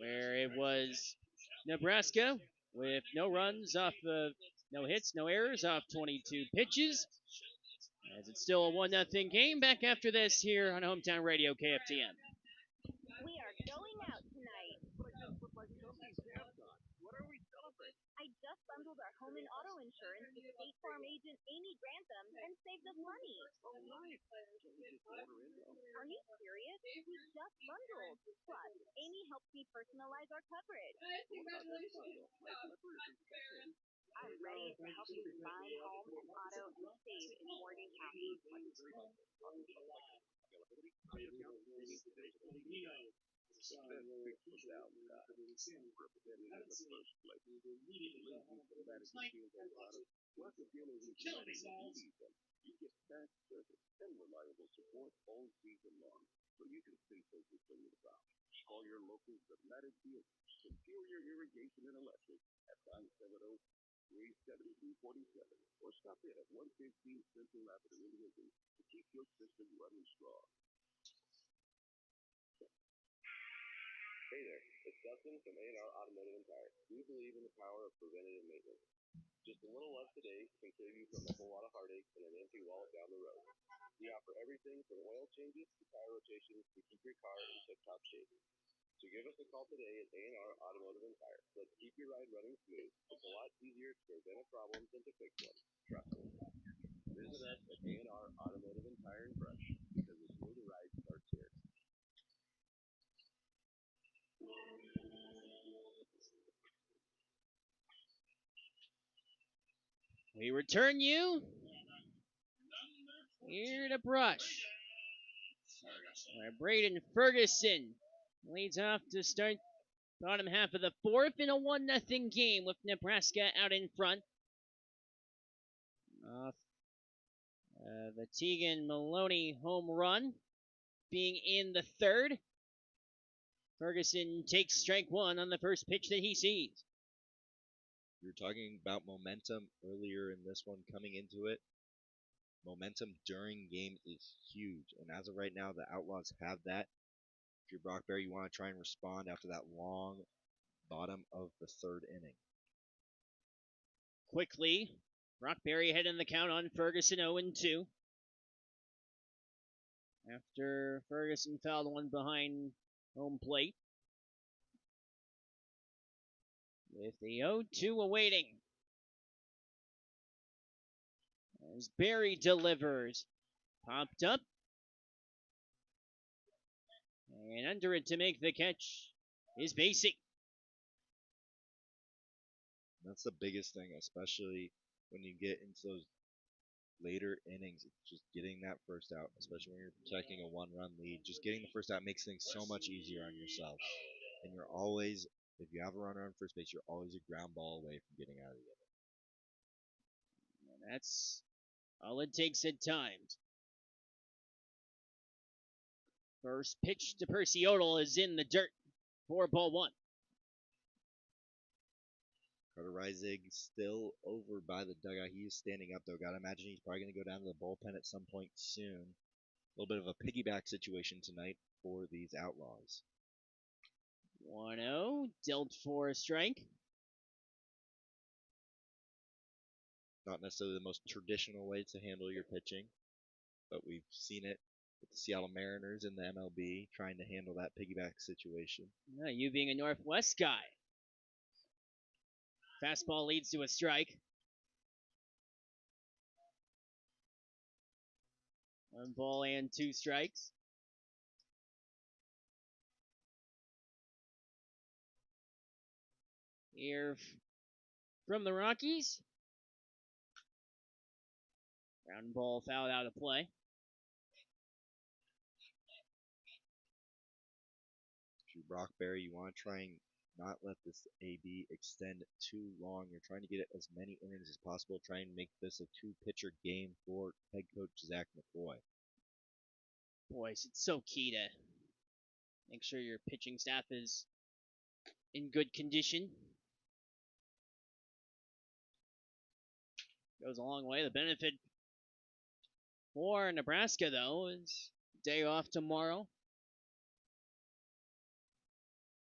where it was Nebraska with no runs off of no hits, no errors off 22 pitches. As it's still a 1-0 game. Back after this here on Hometown Radio KFTM. We are going out tonight. But I just put my company's half on. What are we celebrating? I just bundled our home and auto insurance with State Farm agent Amy Grantham and saved us money. Oh, nice. Can we just order in though? Are you serious? We just bundled. Plus, Amy helps me personalize our coverage. Congratulations. I'm ready to help you buy home and auto and save in Morgan County. You get fast service and reliable support all season long, so you can stay focused on your craft. Call your local Dematic dealer, Superior Irrigation and Electric, at 970-372-47, or stop in at 115 Central Avenue in Lincoln to keep your system running strong. Hey there, it's Dustin from A&R Automotive and Tire. We believe in the power of preventative maintenance. Just a little less today can save you from a whole lot of heartache and an empty wallet down the road. We offer everything from oil changes to tire rotations to keep your car in tip-top shape. So give us a call today at A&R Automotive and Tire. Let's keep your ride running smooth. It's a lot easier to prevent a problem than to fix one. Trust me. Visit us at A&R Automotive and Tire in Brush, because a smoother ride starts here. We return you here to Brush, where Braden Ferguson leads off to start bottom half of the fourth in a 1-0 game with Nebraska out in front. Off the Tegan Maloney home run being in the third. Ferguson takes strike one on the first pitch that he sees. You were talking about momentum earlier in this one coming into it. Momentum during games is huge, and as of right now, the Outlaws have that. If you're Brock Berry, you want to try and respond after that long bottom of the third inning. Quickly, Brock Berry ahead in the count on Ferguson 0-2. After Ferguson fouled one behind home plate. With the 0-2 awaiting. As Berry delivers. Popped up. And under it to make the catch is Basic. That's the biggest thing, especially when you get into those later innings. It's just getting that first out, especially when you're protecting a one-run lead. Just getting the first out makes things so much easier on yourself. And you're always, if you have a runner on first base, you're always a ground ball away from getting out of the inning. And that's all it takes at times. First pitch to Percy Odell is in the dirt. 4-1. Carter Reisig still over by the dugout. He is standing up, though. Gotta imagine he's probably going to go down to the bullpen at some point soon. A little bit of a piggyback situation tonight for these Outlaws. 1-0, dealt for a strike. Not necessarily the most traditional way to handle your pitching, but we've seen it with the Seattle Mariners in the MLB trying to handle that piggyback situation. Yeah, you being a Northwest guy. Fastball leads to a strike. 1 ball and 2 strikes. Here from the Rockies. Ground ball fouled out of play. If you're Brock Berry, you want to try and not let this AB extend too long. You're trying to get as many innings as possible. Try and make this a 2-pitcher game for head coach Zach McCoy. Boys, it's so key to make sure your pitching staff is in good condition. Goes a long way. The benefit for Nebraska, though, is day off tomorrow.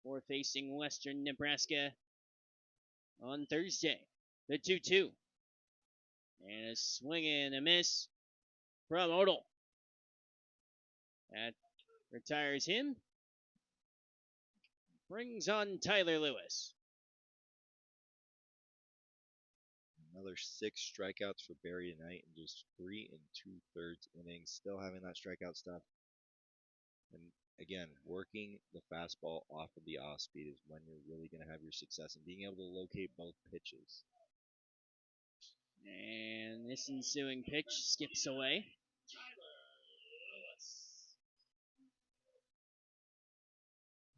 For facing Western Nebraska on Thursday. The 2-2. And a swing and a miss from Odell. That retires him. Brings on Tyler Lewis. Another 6 strikeouts for Berry tonight in just 3 2/3 innings. Still having that strikeout stuff. And again, working the fastball off of the off speed is when you're really going to have your success and being able to locate both pitches. And this ensuing pitch skips away.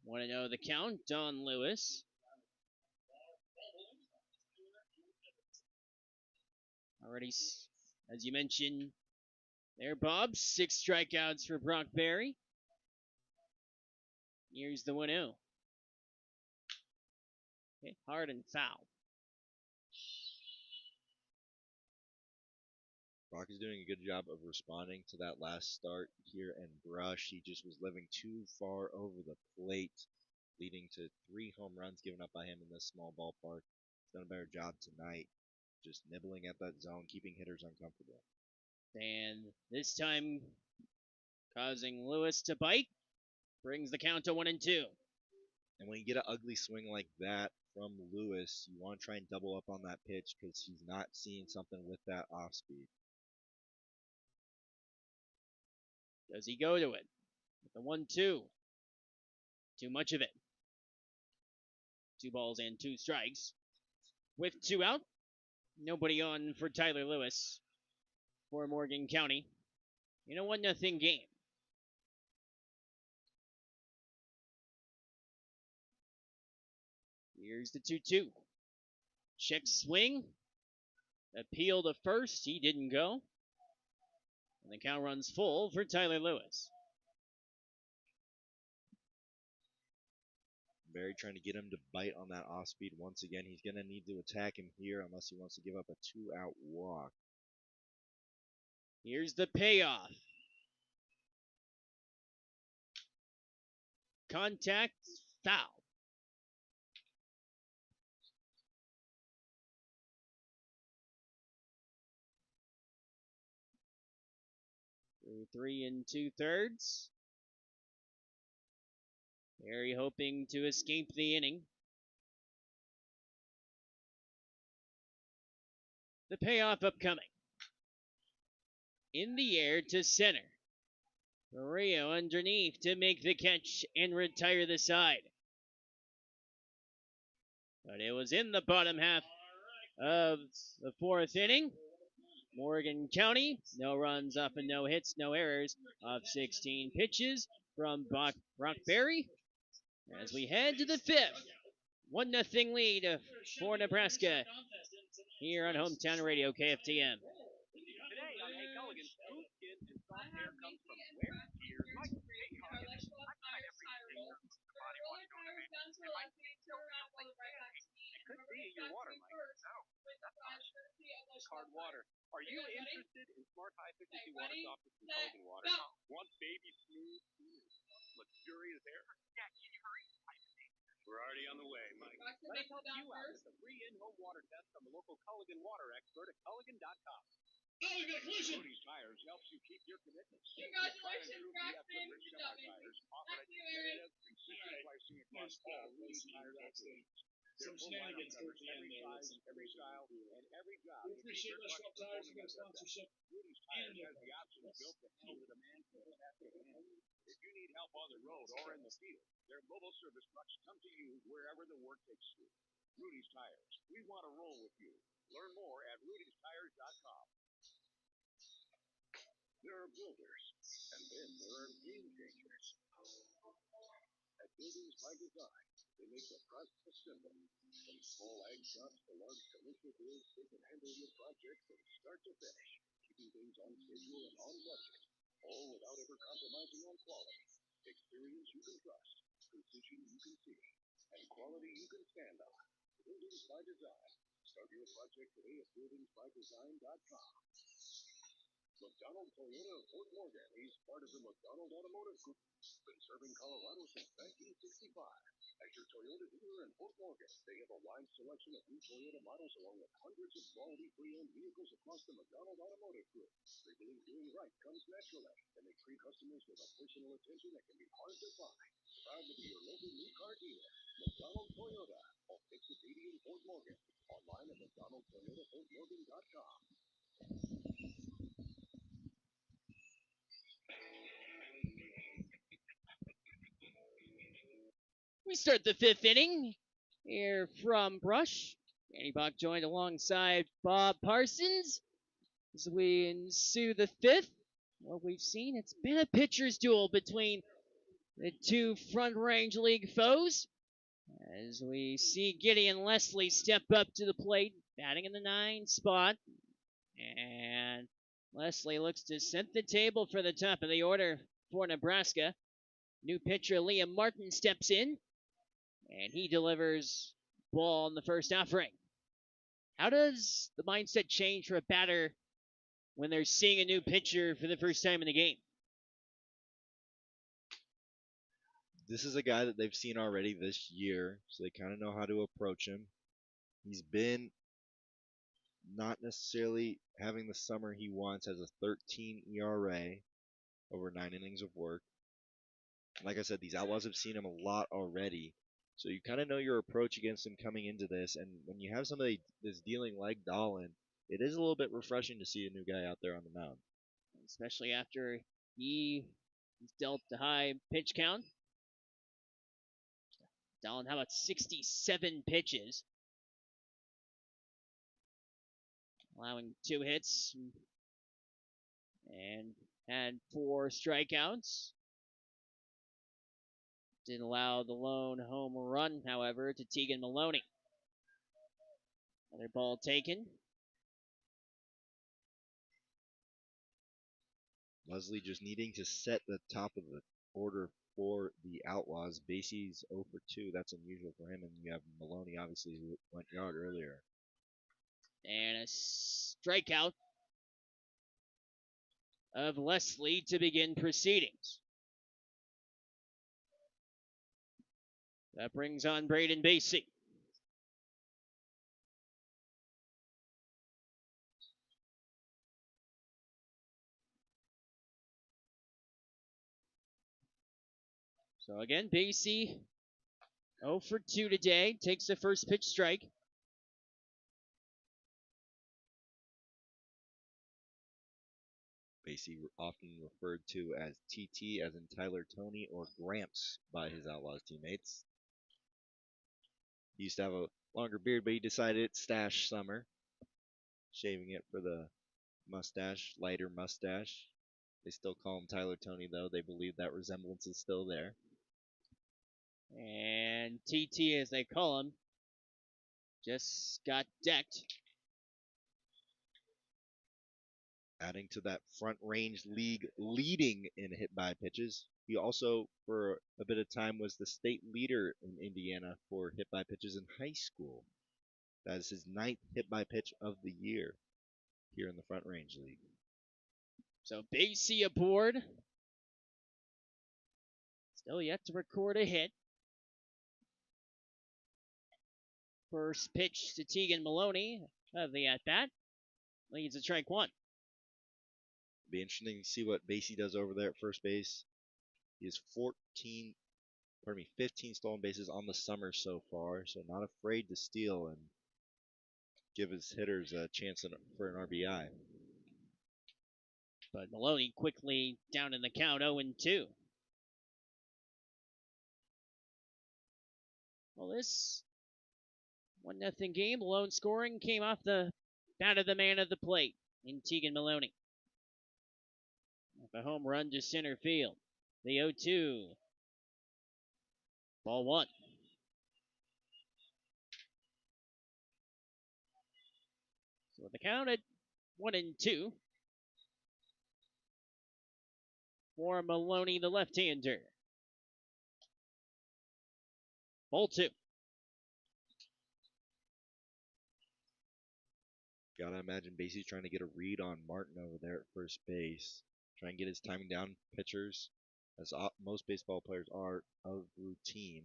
Want to know the count? Don Lewis. Already, as you mentioned, There, Bob. 6 strikeouts for Brock Berry. Here's the 1-0. Okay, hard and foul. Brock is doing a good job of responding to that last start here in Brush. He just was living too far over the plate, leading to 3 home runs given up by him in this small ballpark. He's done a better job tonight, just nibbling at that zone, keeping hitters uncomfortable. And this time, causing Lewis to bite, brings the count to 1-2. And when you get an ugly swing like that from Lewis, you want to try and double up on that pitch because he's not seeing something with that off speed. Does he go to it? With the 1-2. Too much of it. 2 balls and 2 strikes. With 2 out. Nobody on for Tyler Lewis for Morgan County in a 1-0 game. Here's the 2-2. Check swing. Appeal to first. He didn't go. And the count runs full for Tyler Lewis. Berry trying to get him to bite on that off speed once again. He's going to need to attack him here unless he wants to give up a 2-out walk. Here's the payoff. Contact, foul. Through 3 2/3. Berry hoping to escape the inning. The payoff upcoming. In the air to center. Rio underneath to make the catch and retire the side. But it was in the bottom half of the 4th inning. Morgan County, no runs up and no hits, no errors of 16 pitches from Brock Berry. As we head to the 5th, 1-0 lead for Nebraska here on Hometown Radio KFTM. Today on Hey Culligan, smooth skin and soft hair comes from where? Ears. Like Hey Culligan, I've tried everything the body wants to do. It could be your water line. No, that's not hard water. Are you interested in smart high-efficiency water softeners from Culligan Water? Want baby smooth, luxurious hair? Yeah, can you hurry? We're already on the way, Mike. Let us help you out with a free in-home water test from a local Culligan water expert at Culligan.com. Moody's Tires helps you keep your commitments. Congratulations, Braxton. Tires offer a competitive, consistent pricing across all Moody's Tire activities. Some shenanigans towards the end there. Every style, and every job. We appreciate Rushville Tires for their sponsorship. Moody's Tires has the options built to handle the demand for the task at hand. If you need help on the road or in the field, their mobile service trucks come to you wherever the work takes you. Rudy's Tires. We want to roll with you. Learn more at rudy'stires.com. There are builders, and then there are game changers. At Buildings by Design, they make the process simple. From small ag shops to large commercial builds, they can handle your project from start to finish, keeping things on schedule and on budget, all without ever compromising on quality. Experience you can trust, precision you can see, and quality you can stand on. Buildings by Design. Start your project today at buildingsbydesign.com. McDonald Toyota of Fort Morgan. He's part of the McDonald Automotive Group. Been serving Colorado since 1965. As your Toyota dealer in Fort Morgan, they have a wide selection of new Toyota models along with hundreds of quality pre-owned vehicles across the McDonald Automotive Group. They believe doing right comes naturally, and they treat customers with a personal attention that can be hard to find. Proud to be your local new car dealer. McDonald Toyota, off Exit 80 in Fort Morgan. Online at McDonaldToyotaFortMorgan.com. We start the 5th inning here from Brush. Danny Bach joined alongside Bob Parsons as we ensue the 5th. What we've seen, it's been a pitcher's duel between the 2 Front Range League foes. As we see Gideon Leslie step up to the plate, batting in the 9 spot. And Leslie looks to set the table for the top of the order for Nebraska. New pitcher Liam Martin steps in, and he delivers ball in the first offering. How does the mindset change for a batter when they're seeing a new pitcher for the first time in the game? This is a guy that they've seen already this year, so they kind of know how to approach him. He's been not necessarily having the summer he wants, has a 13 ERA over 9 innings of work. Like I said, these Outlaws have seen him a lot already, so you kind of know your approach against him coming into this. And when you have somebody that's dealing like Dahlin, it is a little bit refreshing to see a new guy out there on the mound. Especially after he's dealt a high pitch count. Dahlin, how about 67 pitches? Allowing 2 hits and had 4 strikeouts. Didn't allow the lone home run, however, to Tegan Maloney. Another ball taken. Leslie just needing to set the top of the order for the Outlaws. Basie's 0 for 2. That's unusual for him. And you have Maloney, obviously, who went yard earlier. And a strikeout of Leslie to begin proceedings. That brings on Braden Basie. So again, Basie 0 for 2 today. Takes the first pitch strike. Basie often referred to as TT, as in Tyler Tony, or Gramps by his Outlaws teammates. He used to have a longer beard, but he decided it's stash summer, shaving it for the mustache, lighter mustache. They still call him Tyler Tony, though. They believe that resemblance is still there. And TT, as they call him, just got decked. Adding to that Front Range League leading in hit by pitches. He also, for a bit of time, was the state leader in Indiana for hit by pitches in high school. That is his 9th hit by pitch of the year here in the Front Range League. So Basie aboard. Still yet to record a hit. First pitch to Tegan Maloney of the at-bat. Leads at strike 1. Be interesting to see what Basie does over there at first base. He has 15 stolen bases on the summer so far, so not afraid to steal and give his hitters a chance for an RBI. But Maloney quickly down in the count, 0-2. Well, this 1-0 game, lone scoring came off the bat of the man at the plate in Tegan Maloney. A home run to center field. The 0-2. Ball 1. So the count at 1-2 for Maloney, the left-hander. Ball 2. Gotta imagine Basie's trying to get a read on Martin over there at first base. Try and get his timing down. Pitchers, as most baseball players are, of routine.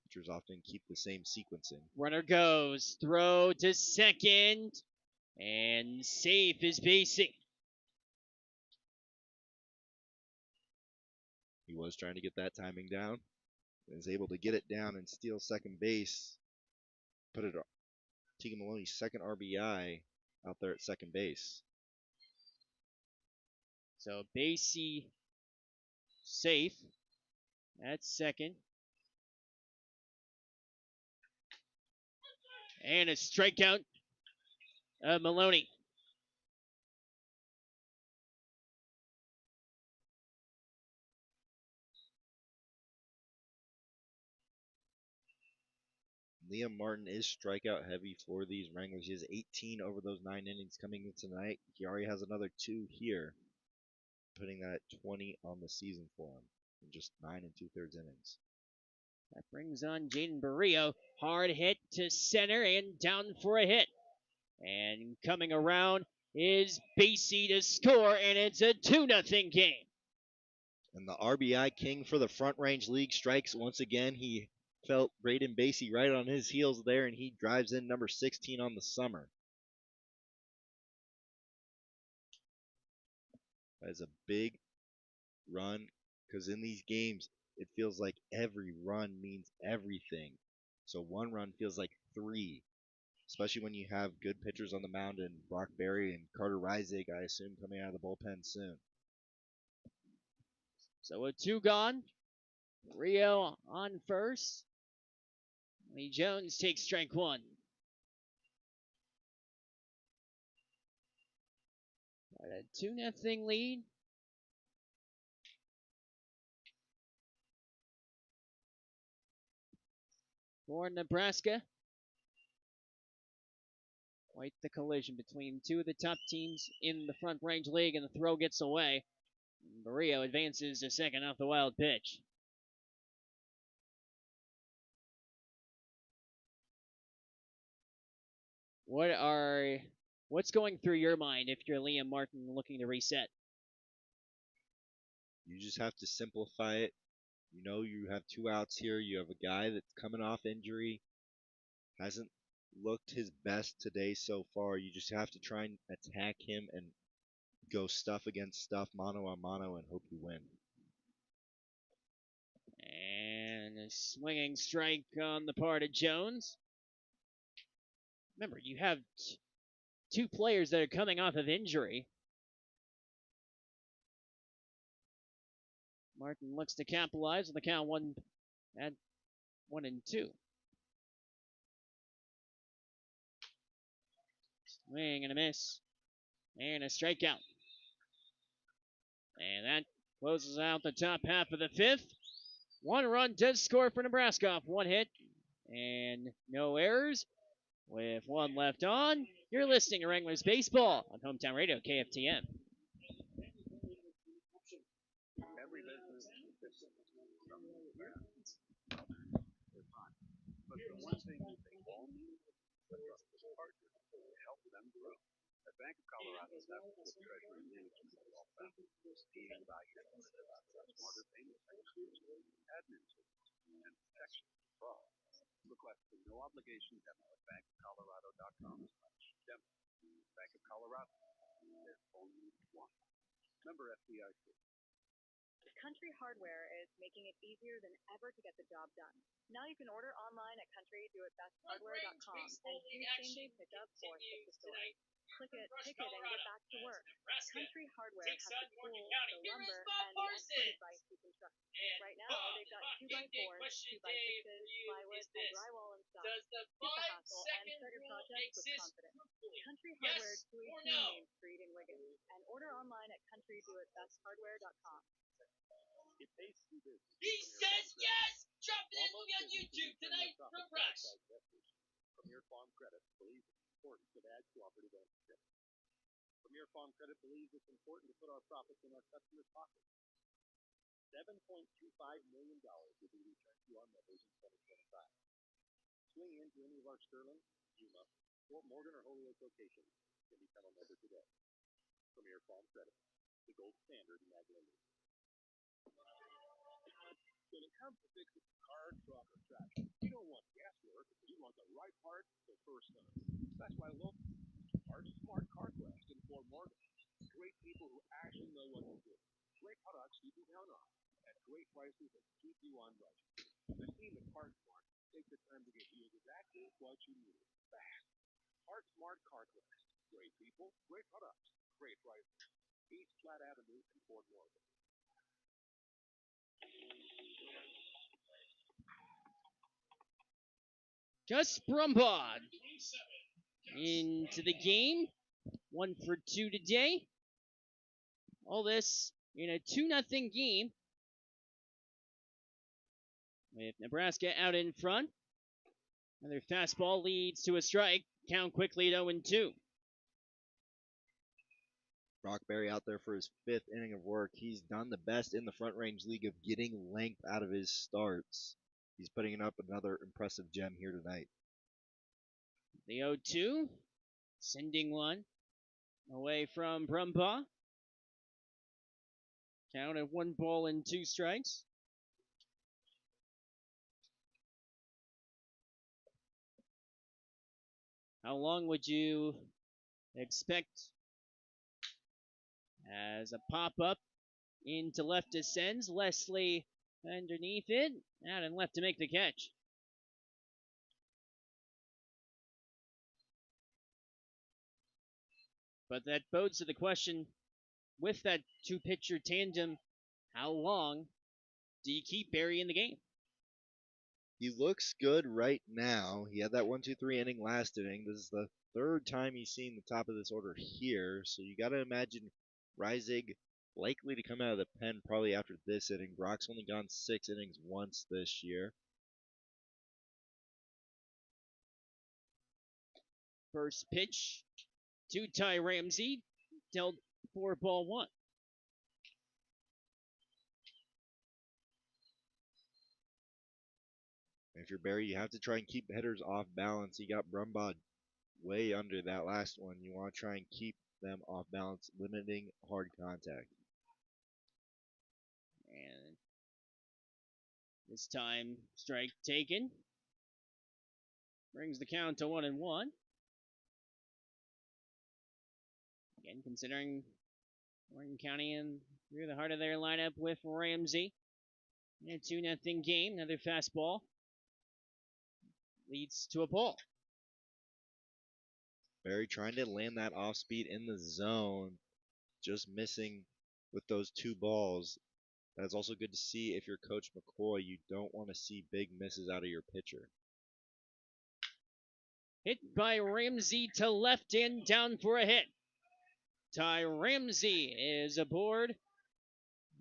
Pitchers often keep the same sequencing. Runner goes. Throw to second. And safe is Basie. He was trying to get that timing down. And is able to get it down and steal second base. Put it on Tegan Maloney's second RBI out there at second base. So Basie safe at second. And a strikeout of Maloney. Liam Martin is strikeout heavy for these Wranglers. He has 18 over those 9 innings coming in tonight. He already has another 2 here, putting that at 20 on the season for him in just 9 2/3 innings. That brings on Jaden Barrio. Hard hit to center and down for a hit. And coming around is Basie to score, and it's a 2-0 game. And the RBI king for the Front Range League strikes once again. He felt Braden Basie right on his heels there, and he drives in number 16 on the summer. That is a big run, because in these games, it feels like every run means everything. So one run feels like 3, especially when you have good pitchers on the mound and Brock Berry and Carter Reisig, I assume, coming out of the bullpen soon. So with 2 gone, Rio on first. Lee Jones takes strike 1. Got a 2-0 lead. For Nebraska. Quite the collision between 2 of the top teams in the Front Range League, and the throw gets away. Barrio advances to second off the wild pitch. What's going through your mind if you're Liam Martin looking to reset? You just have to simplify it. You know you have 2 outs here. You have a guy that's coming off injury, hasn't looked his best today so far. You just have to try and attack him and go stuff against stuff, mano a mano, and hope you win. And a swinging strike on the part of Jones. Remember, you have 2 players that are coming off of injury. Martin looks to capitalize on the count 1-2. Swing and a miss. And a strikeout. And that closes out the top half of the 5th. 1 run does score for Nebraska off 1 hit and no errors. With 1 left on, you're listening to Wranglers Baseball on Hometown Radio, KFTM. Every business is but the one thing they all need is a trusted partner to help them grow. At Bank of Colorado, that's what Treasury Management is all about. Being valued smarter payment technology, admin tools, and protection from fraud. Request a no-obligation demo at bankofcolorado.com/demo. Bank of Colorado. There's only one. Member FDIC. Country Hardware is making it easier than ever to get the job done. Now you can order online at countrydoitbesthardware.com and choose same-day pickup or ship to store. Click it, pick it, and get back to work. Country Hardware has the tools, the lumber, and the expert advice you can trust. Right now, they've got 2x4s, 2x6s, plywood, and drywall in stock. Skip the hassle and start your project with confidence. Country Hardware, 218 Main Street in Wigan, and order online at countrydoitbesthardware.com. It pays to do business. He says yes! Drop in on YouTube tonight from Rush. Premier Farm Credit believes in the importance of ag cooperative ownership. Premier Farm Credit believes it's important to put our profits in our customers' pockets. $7.25 million will be returned to our members in 2025. Swing into any of our Sterling, Yuma, Fort Morgan, or Holyoke locations and become a member today. Premier Farm Credit, the gold standard in ag lending. When it comes to fixing car, truck, or tractor, you don't want guesswork. You want the right part the first time. That's why local Smart CarQuest in Fort Morgan. Great people who actually know what to do. Great products you can count on. At great prices that keep you on budget. The team at CarSmart takes the time to get you exactly what you need. Fast. Smart CarQuest. Great people, great products, great prices. East Platte Avenue in Fort Morgan. Gus Brumbaugh into the game. 1 for 2 today. All this in a 2-0 game. With Nebraska out in front. Another fastball leads to a strike. Count quickly at 0-2. Brock Berry out there for his 5th inning of work. He's done the best in the Front Range League of getting length out of his starts. He's putting up another impressive gem here tonight. The 0-2, sending one away from Brumbaugh. Count at 1 ball and 2 strikes. How long would you expect as a pop-up into left descends? Leslie underneath it, out and left to make the catch. But that bodes to the question, with that 2-pitcher tandem, how long do you keep Berry in the game? He looks good right now. He had that 1-2-3 inning last inning. This is the 3rd time he's seen the top of this order here. So you got to imagine Reisig likely to come out of the pen probably after this inning. Brock's only gone 6 innings once this year. First pitch to Ty Ramsey, dealt 4-1. If you're Berry, you have to try and keep hitters off balance. You got Brumbaugh way under that last one. You want to try and keep them off balance, limiting hard contact. And this time, strike taken. Brings the count to 1-1. Again, considering Morgan County in through the heart of their lineup with Ramsey. In a 2-0 game, another fastball leads to a ball. Berry trying to land that off speed in the zone, just missing with those 2 balls. That's also good to see if you're Coach McCoy. You don't want to see big misses out of your pitcher. Hit by Ramsey to left and down for a hit. Ty Ramsey is aboard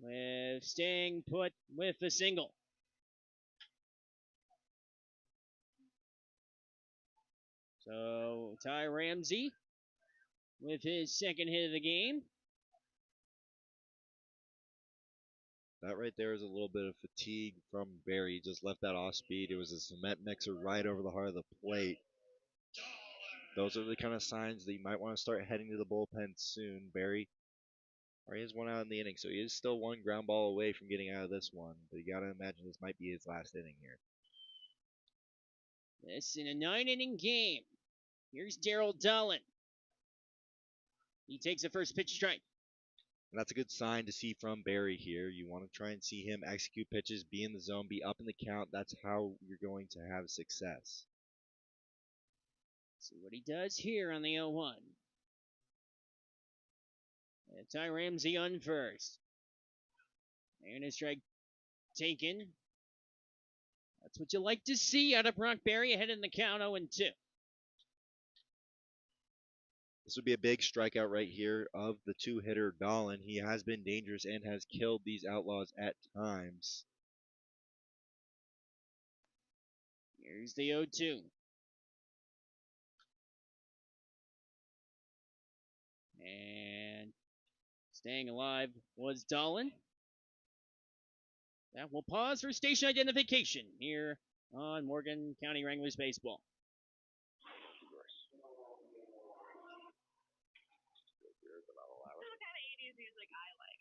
with staying put with a single. So Ty Ramsey with his 2nd hit of the game. That right there is a little bit of fatigue from Berry. He just left that off speed. It was a cement mixer right over the heart of the plate. Those are the kind of signs that you might want to start heading to the bullpen soon. Berry already has 1 out in the inning, so he is still 1 ground ball away from getting out of this one. But you got to imagine this might be his last inning here. This in a 9-inning game. Here's Daryl Dolan. He takes a first pitch strike. And that's a good sign to see from Berry here. You want to try and see him execute pitches, be in the zone, be up in the count. That's how you're going to have success. See what he does here on the 0-1. Ty Ramsey on first. And a strike taken. That's what you like to see out of Brock Berry ahead in the count 0-2. This would be a big strikeout right here of the 2-hitter Dolan. He has been dangerous and has killed these Outlaws at times. Here's the 0-2. And staying alive was Dolan. That will pause for station identification here on Morgan County Wranglers Baseball.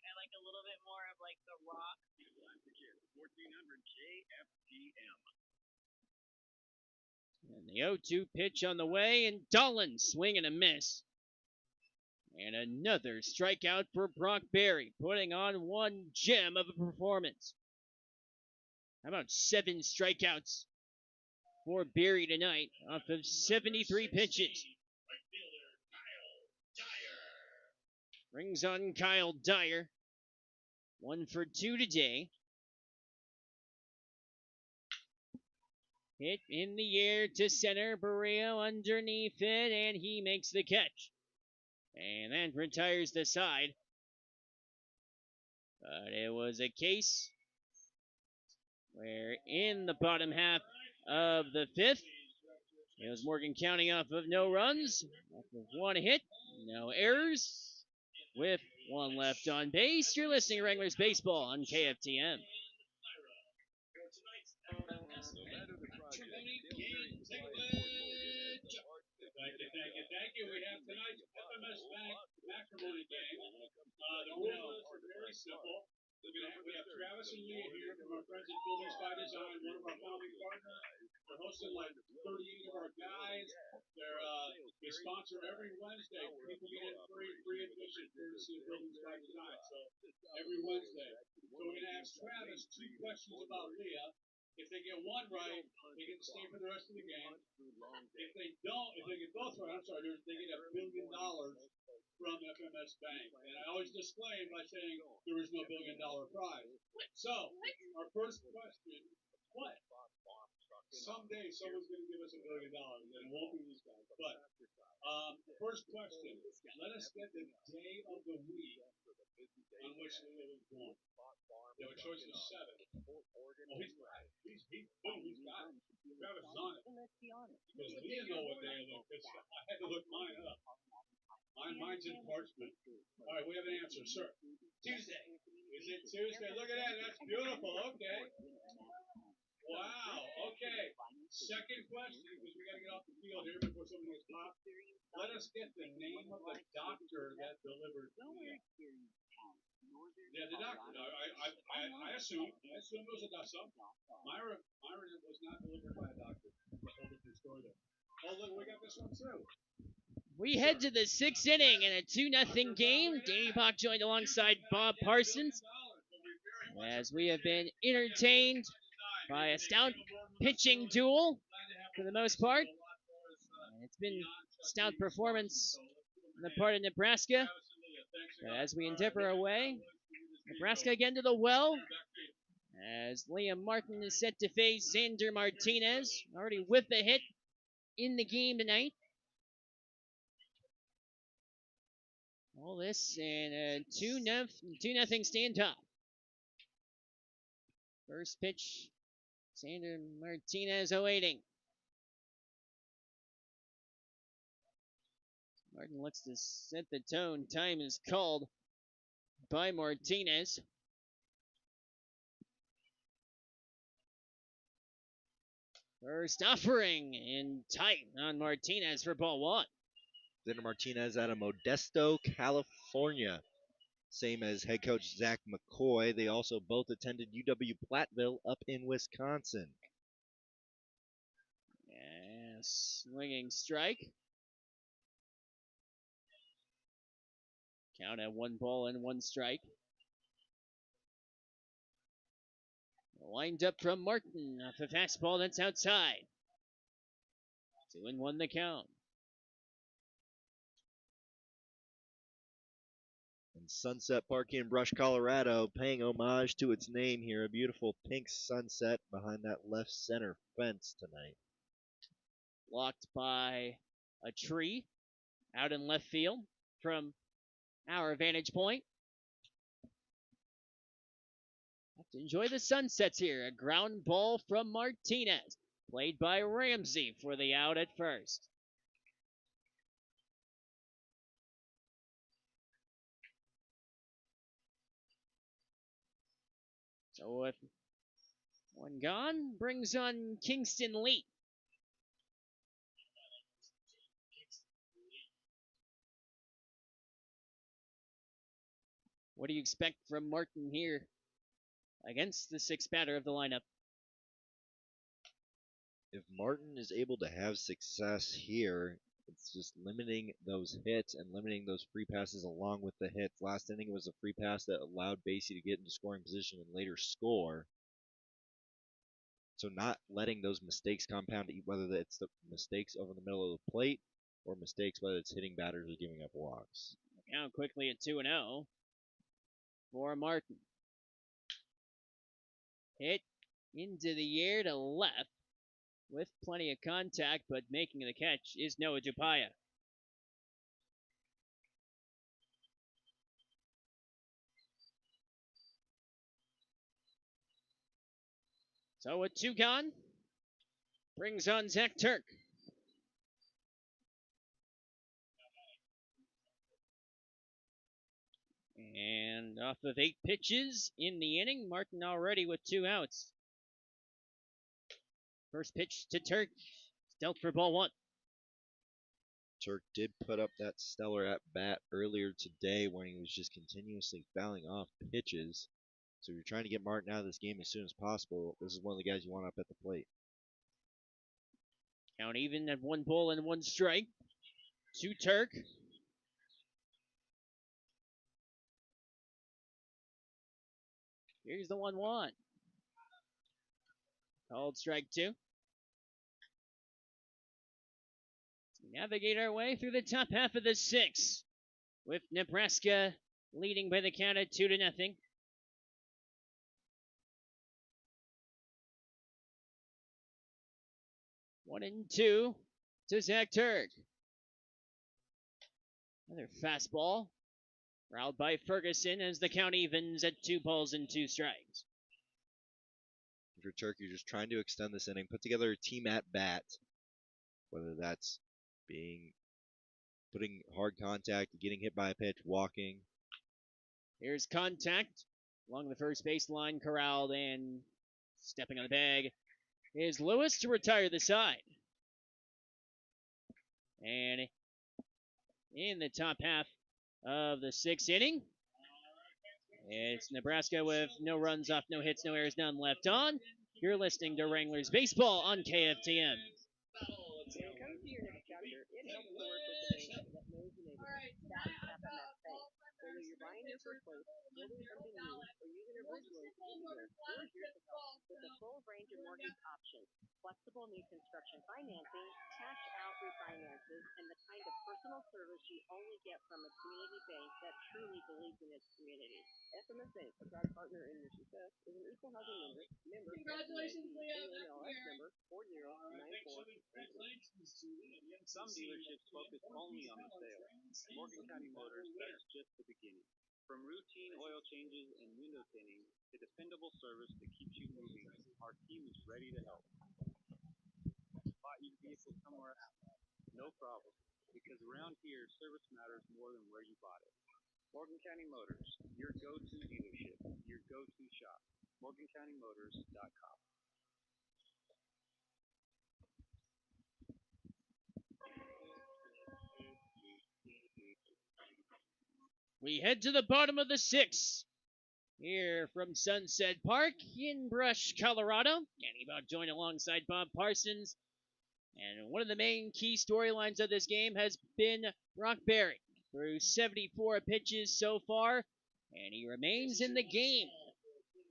I like a little bit more of like the rock. 1400 KFTM. And the 0-2 pitch on the way, and Dolan swing and a miss. And another strikeout for Brock Berry, putting on 1 gem of a performance. How about 7 strikeouts for Berry tonight off of 73 pitches? Brings on Kyle Dyer. 1 for 2 today. Hit in the air to center. Barrio underneath it, and he makes the catch. And that retires the side. But it was a case where in the bottom half of the 5th, It was Morgan County off of no runs, off of one hit, no errors, with one left on base. You're listening to Wranglers Baseball on KFTM. Thank you. We have tonight's FMS Bank matrimony game. The rules are very simple. We have Travis and Leah here from our friends at Buildings by Design, one of our founding partners. They're hosting like 38 of our guys. They sponsor every Wednesday. People get in free admission courtesy of Buildings by Design. So every Wednesday. So we're going to ask Travis 2 questions about Leah. If they get one right, they get to stay for the rest of the game. If they get both right, they get $1 billion from FMS Bank. And I always disclaim by saying there is no $1 billion prize. So, our first question, what? Someday someone's going to give us $1 billion, and it won't be these guys. But, first question, let us get the day of the week on which Leah was born. You have a choice of 7. Oh, he's right. He's got it. Travis is on it. Because we didn't know what day it was, because I had to look mine up. Mine's in parchment. All right, we have an answer, sir. Tuesday. Is it Tuesday? Look at that. That's beautiful. Okay. Wow. Okay. Second question, because we got to get off the field here before someone gets popped. Let us get the name of the doctor that delivered Leah. Yeah, the doctor. I assume it was a doctor. Myra was not delivered by a doctor. Hold up your story there. Oh, look, we got this one too. We head to the 6th inning in a 2-0 game. Danny Bach joined alongside Bob Parsons as we have been entertained by a stout pitching duel for the most part. And it's been stout performance on the part of Nebraska. But as we endeavor our way, Nebraska again to the well, as Liam Martin is set to face Xander Martinez, already with a hit in the game tonight. All this in a 2-0 standoff. First pitch, Xander Martinez awaiting. Martin looks to set the tone. Time is called by Martinez. First offering in tight on Martinez for ball 1. Xander Martinez out of Modesto, California. Same as head coach Zach McCoy. They also both attended UW-Platteville up in Wisconsin. Yeah, swinging strike. Count at 1 ball and 1 strike. Lined up from Martin off a fastball that's outside. 2-1 the count. And Sunset Park in Brush, Colorado, paying homage to its name here. A beautiful pink sunset behind that left center fence tonight. Blocked by a tree out in left field from our vantage point. Have to enjoy the sunsets here. A ground ball from Martinez, played by Ramsey for the out at first. So with 1 gone, brings on Kingston Lee. What do you expect from Martin here against the 6th batter of the lineup? If Martin is able to have success here, it's just limiting those hits and limiting those free passes along with the hits. Last inning was a free pass that allowed Basie to get into scoring position and later score. So not letting those mistakes compound, whether it's the mistakes over the middle of the plate or mistakes whether it's hitting batters or giving up walks. Count quickly at 2-0 for Martin. Hit into the air to left with plenty of contact, but making the catch is Noah Jupaya. So with 2 gone, brings on Zach Turk. And off of 8 pitches in the inning, Martin already with 2 outs. First pitch to Turk, dealt for ball 1. Turk did put up that stellar at bat earlier today when he was just continuously fouling off pitches. So if you're trying to get Martin out of this game as soon as possible, this is one of the guys you want up at the plate. Count even at 1 ball and 1 strike to Turk. Here's the 1-1. Called strike 2. Navigate our way through the top half of the 6th, with Nebraska leading by the count at 2-0. One and 2 to Zach Turk. Another fastball, riled by Ferguson as the count evens at 2 balls and 2 strikes. If you're Turk, you're just trying to extend this inning, put together a team at bat, whether that's putting hard contact, getting hit by a pitch, walking. Here's contact along the first baseline, corralled, and stepping on the bag is Lewis to retire the side. And in the top half of the 6th inning, it's Nebraska with no runs off, no hits, no errors, none left on. You're listening to Wranglers Baseball on KFTM. When it comes to your next chapter, it helps to work with a bank that knows the neighborhood. That's FMS Bank. Whether you're buying your first place, building something new, or using a bridge loan to get here, we're here to help with a full range of mortgage options, flexible new construction financing, cash out refinances, and the kind of personal service you only get from a community bank that truly believes in its community. FMS Bank, a proud partner in your success, is an equal housing member Congratulations, Leah. That's NMLS here. number 4094. Some dealerships focus only on the sale. Morgan County Motors, that's just the beginning. From routine oil changes and window tinting to dependable service that keeps you moving, our team is ready to help. Bought your vehicle somewhere else? No problem, because around here, service matters more than where you bought it. Morgan County Motors, your go-to dealership, your go-to shop. MorganCountyMotors.com. We head to the bottom of the 6th. Here from Sunset Park in Brush, Colorado. Danny Buck joined alongside Bob Parsons. And one of the main key storylines of this game has been Brock Berry. Through 74 pitches so far, and he remains in the game.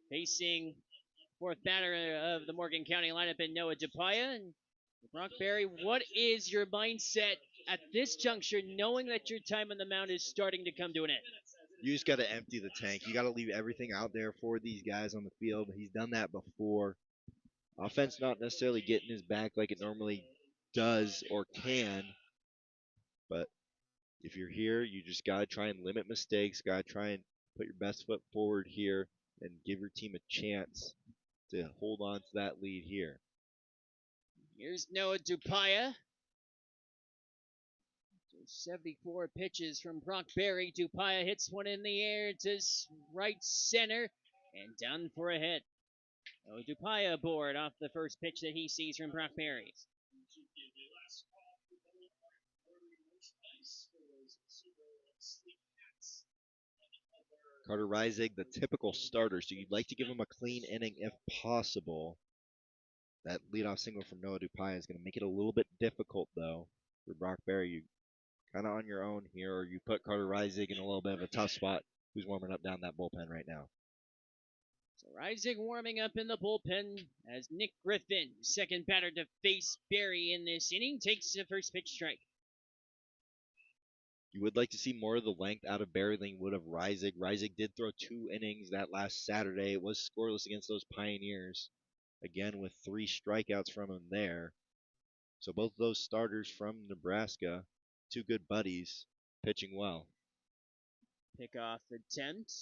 Facing 4th batter of the Morgan County lineup in Noah DePaia. And Brock Berry, what is your mindset at this juncture, knowing that your time on the mound is starting to come to an end? You just got to empty the tank. You got to leave everything out there for these guys on the field. He's done that before. Offense not necessarily getting his back like it normally does or can, but if you're here, you just got to try and limit mistakes, got to try and put your best foot forward here and give your team a chance to hold on to that lead here. Here's Noah DePaia. 74 pitches from Brock Berry. DePaia hits one in the air to right center and down for a hit. Noah DePaia aboard off the first pitch that he sees from Brock Berry. Carter Reisig, the typical starter, so you'd like to give him a clean inning if possible. That leadoff single from Noah DePaia is going to make it a little bit difficult, though, for Brock Berry. You kind of on your own here, or you put Carter Reisig in a little bit of a tough spot, who's warming up down that bullpen right now. So Reisig warming up in the bullpen as Nick Griffin, second batter to face Berry in this inning, takes the first pitch strike. You would like to see more of the length out of Berry than you would of Reisig. Reisig did throw 2 innings that last Saturday. It was scoreless against those Pioneers. Again, with 3 strikeouts from him there. So both of those starters from Nebraska, 2 good buddies, pitching well. Pickoff attempt.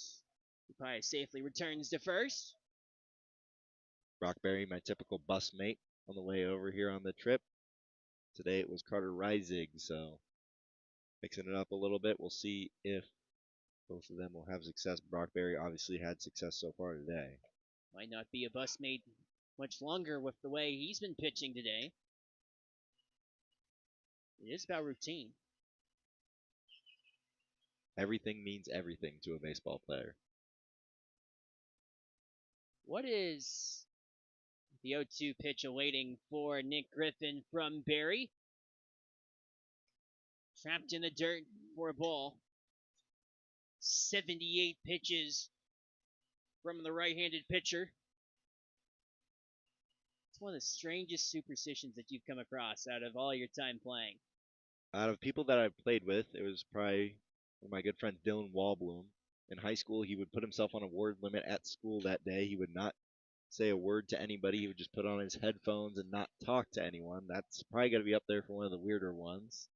DePaia safely returns to first. Brock Berry, my typical bus mate on the way over here on the trip. Today it was Carter Reisig, so mixing it up a little bit. We'll see if Both of them will have success. Brock Berry obviously had success so far today. Might not be a bus mate much longer with the way he's been pitching today. It is about routine. Everything means everything to a baseball player. What is the 0-2 pitch awaiting for Nick Griffin from Berry? Trapped in the dirt for a ball. 78 pitches from the right-handed pitcher. It's one of the strangest superstitions that you've come across out of all your time playing. Out of people that I've played with, it was probably one of my good friends, Dylan Wallbloom. In high school, he would put himself on a word limit at school that day. He would not say a word to anybody. He would just put on his headphones and not talk to anyone. That's probably going to be up there for one of the weirder ones.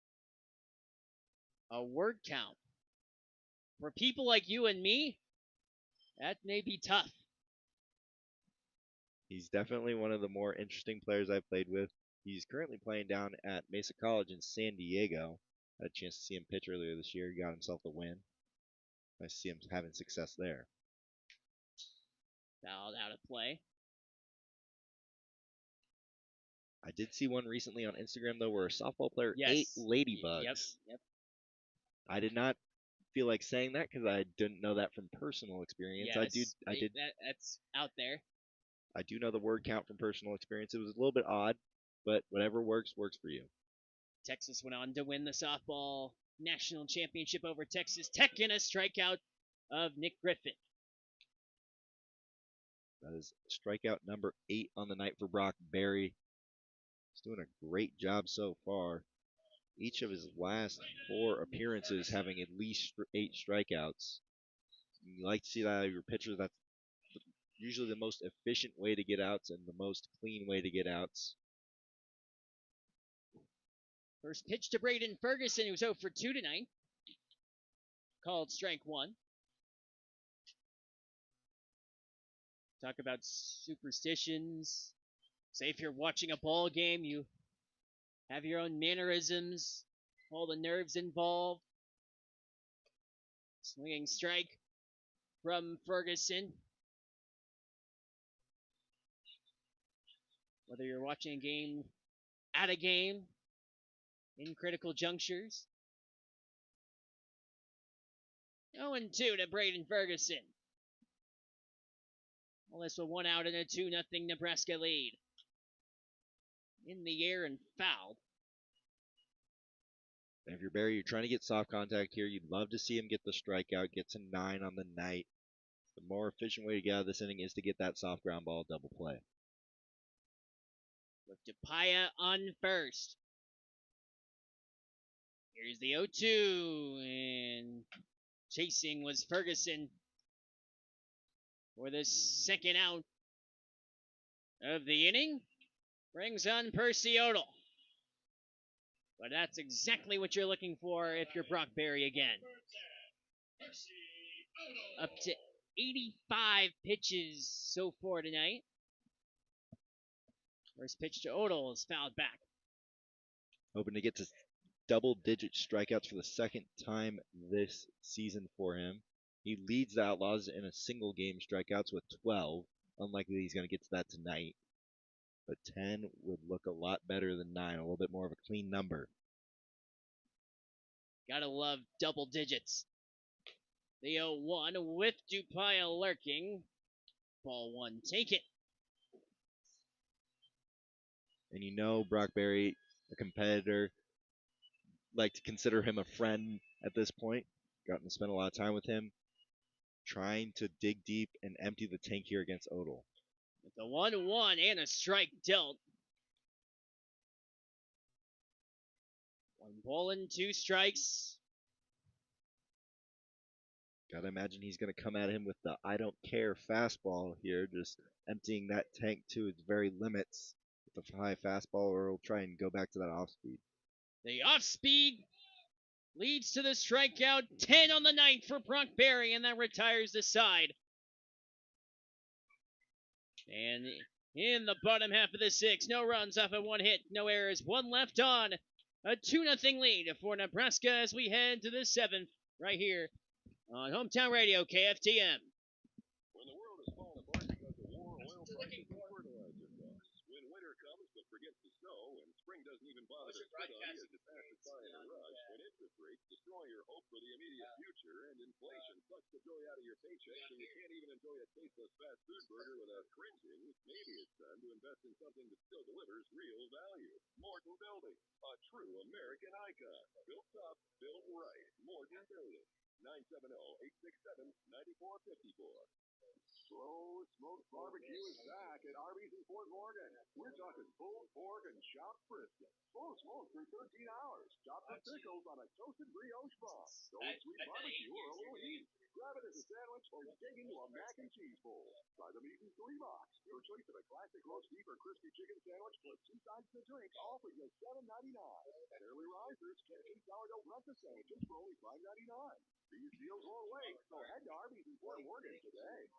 A word count. For people like you and me, that may be tough. He's definitely one of the more interesting players I've played with. He's currently playing down at Mesa College in San Diego. I had a chance to see him pitch earlier this year. He got himself the win. Nice to see him having success there. Fouled out of play. I did see one recently on Instagram, though, where a softball player Yes. ate ladybugs. Yep. I did not feel like saying that because I didn't know that from personal experience. Yes, I did. That's out there. I do know the word count from personal experience. It was a little bit odd, but whatever works for you. Texas went on to win the softball national championship over Texas Tech in a strikeout of Nick Griffin. That is strikeout number 8 on the night for Brock Berry. He's doing a great job so far. Each of his last 4 appearances having at least 8 strikeouts. You like to see that out of your pitchers. That's usually the most efficient way to get outs and the most clean way to get outs. First pitch to Braden Ferguson, who was 0 for 2 tonight. Called strike 1. Talk about superstitions. Say if you're watching a ball game, you have your own mannerisms, all the nerves involved. Swinging strike from Ferguson. Whether you're watching a game, at a game, in critical junctures. 0-2 to Braden Ferguson. Well, this with 1 out and a 2-0 Nebraska lead. In the air and fouled. And if you're Berry, you're trying to get soft contact here. You'd love to see him get the strikeout, get to 9 on the night. The more efficient way to get out of this inning is to get that soft ground ball double play. With Dupaya on first. Here's the 0-2, and chasing was Ferguson for the second out of the inning. Brings on Percy Odell. But that's exactly what you're looking for if you're Brock Berry again. Up to 85 pitches so far tonight. First pitch to Odell is fouled back. Hoping to get to double-digit strikeouts for the second time this season for him. He leads the Outlaws in a single-game strikeouts with 12. Unlikely he's going to get to that tonight. But 10 would look a lot better than 9, a little bit more of a clean number. Gotta love double digits. The 0-1 with Dupaya lurking. Ball 1, take it. And you know Brock Berry, a competitor, like to consider him a friend at this point. Gotten to spend a lot of time with him. Trying to dig deep and empty the tank here against Odell. With the 1-1 and a strike dealt. 1 ball and 2 strikes. Gotta imagine he's going to come at him with the I don't care fastball here, just emptying that tank to its very limits with the high fastball, or he'll try and go back to that off speed. The off speed leads to the strikeout. 10 on the night for Brock Berry, and that retires the side. And in the bottom half of the 6th, no runs off of 1 hit, no errors, 1 left on. A 2-0 lead for Nebraska as we head to the 7th right here on Hometown Radio, KFTM. When the world is falling apart because of war, oil prices, and fertilizer costs. When winter comes but forgets the snow, and spring doesn't even bother to spit on you as it passes by in a rush. When interest rates destroy your hope for the immediate future, and inflation sucks the joy out of your paycheck, so you can't even enjoy a tasteless fast food burger without cringing, maybe it's time to invest in something that still delivers real value. Morton Building, a true American icon. Built tough, built right. Morton Building. 970-867-9454. Slow Smoked Barbecue is back at Arby's in Fort Morgan. We're talking pulled pork and chopped brisket. Slow smoked for 13 hours. Chopped with pickles on a toasted brioche bun. Don't sweet barbecue or a little heat. Grab it as a sandwich or dig into a mac and cheese bowl. Try them eating 3 bucks. Your choice of a classic roast beef or crispy chicken sandwich plus 2 sides to drink, all for just $7.99. And early risers can eat sourdough breakfast sandwiches for only $5.99. These deals won't wait, so head to Arby's in Fort Morgan today.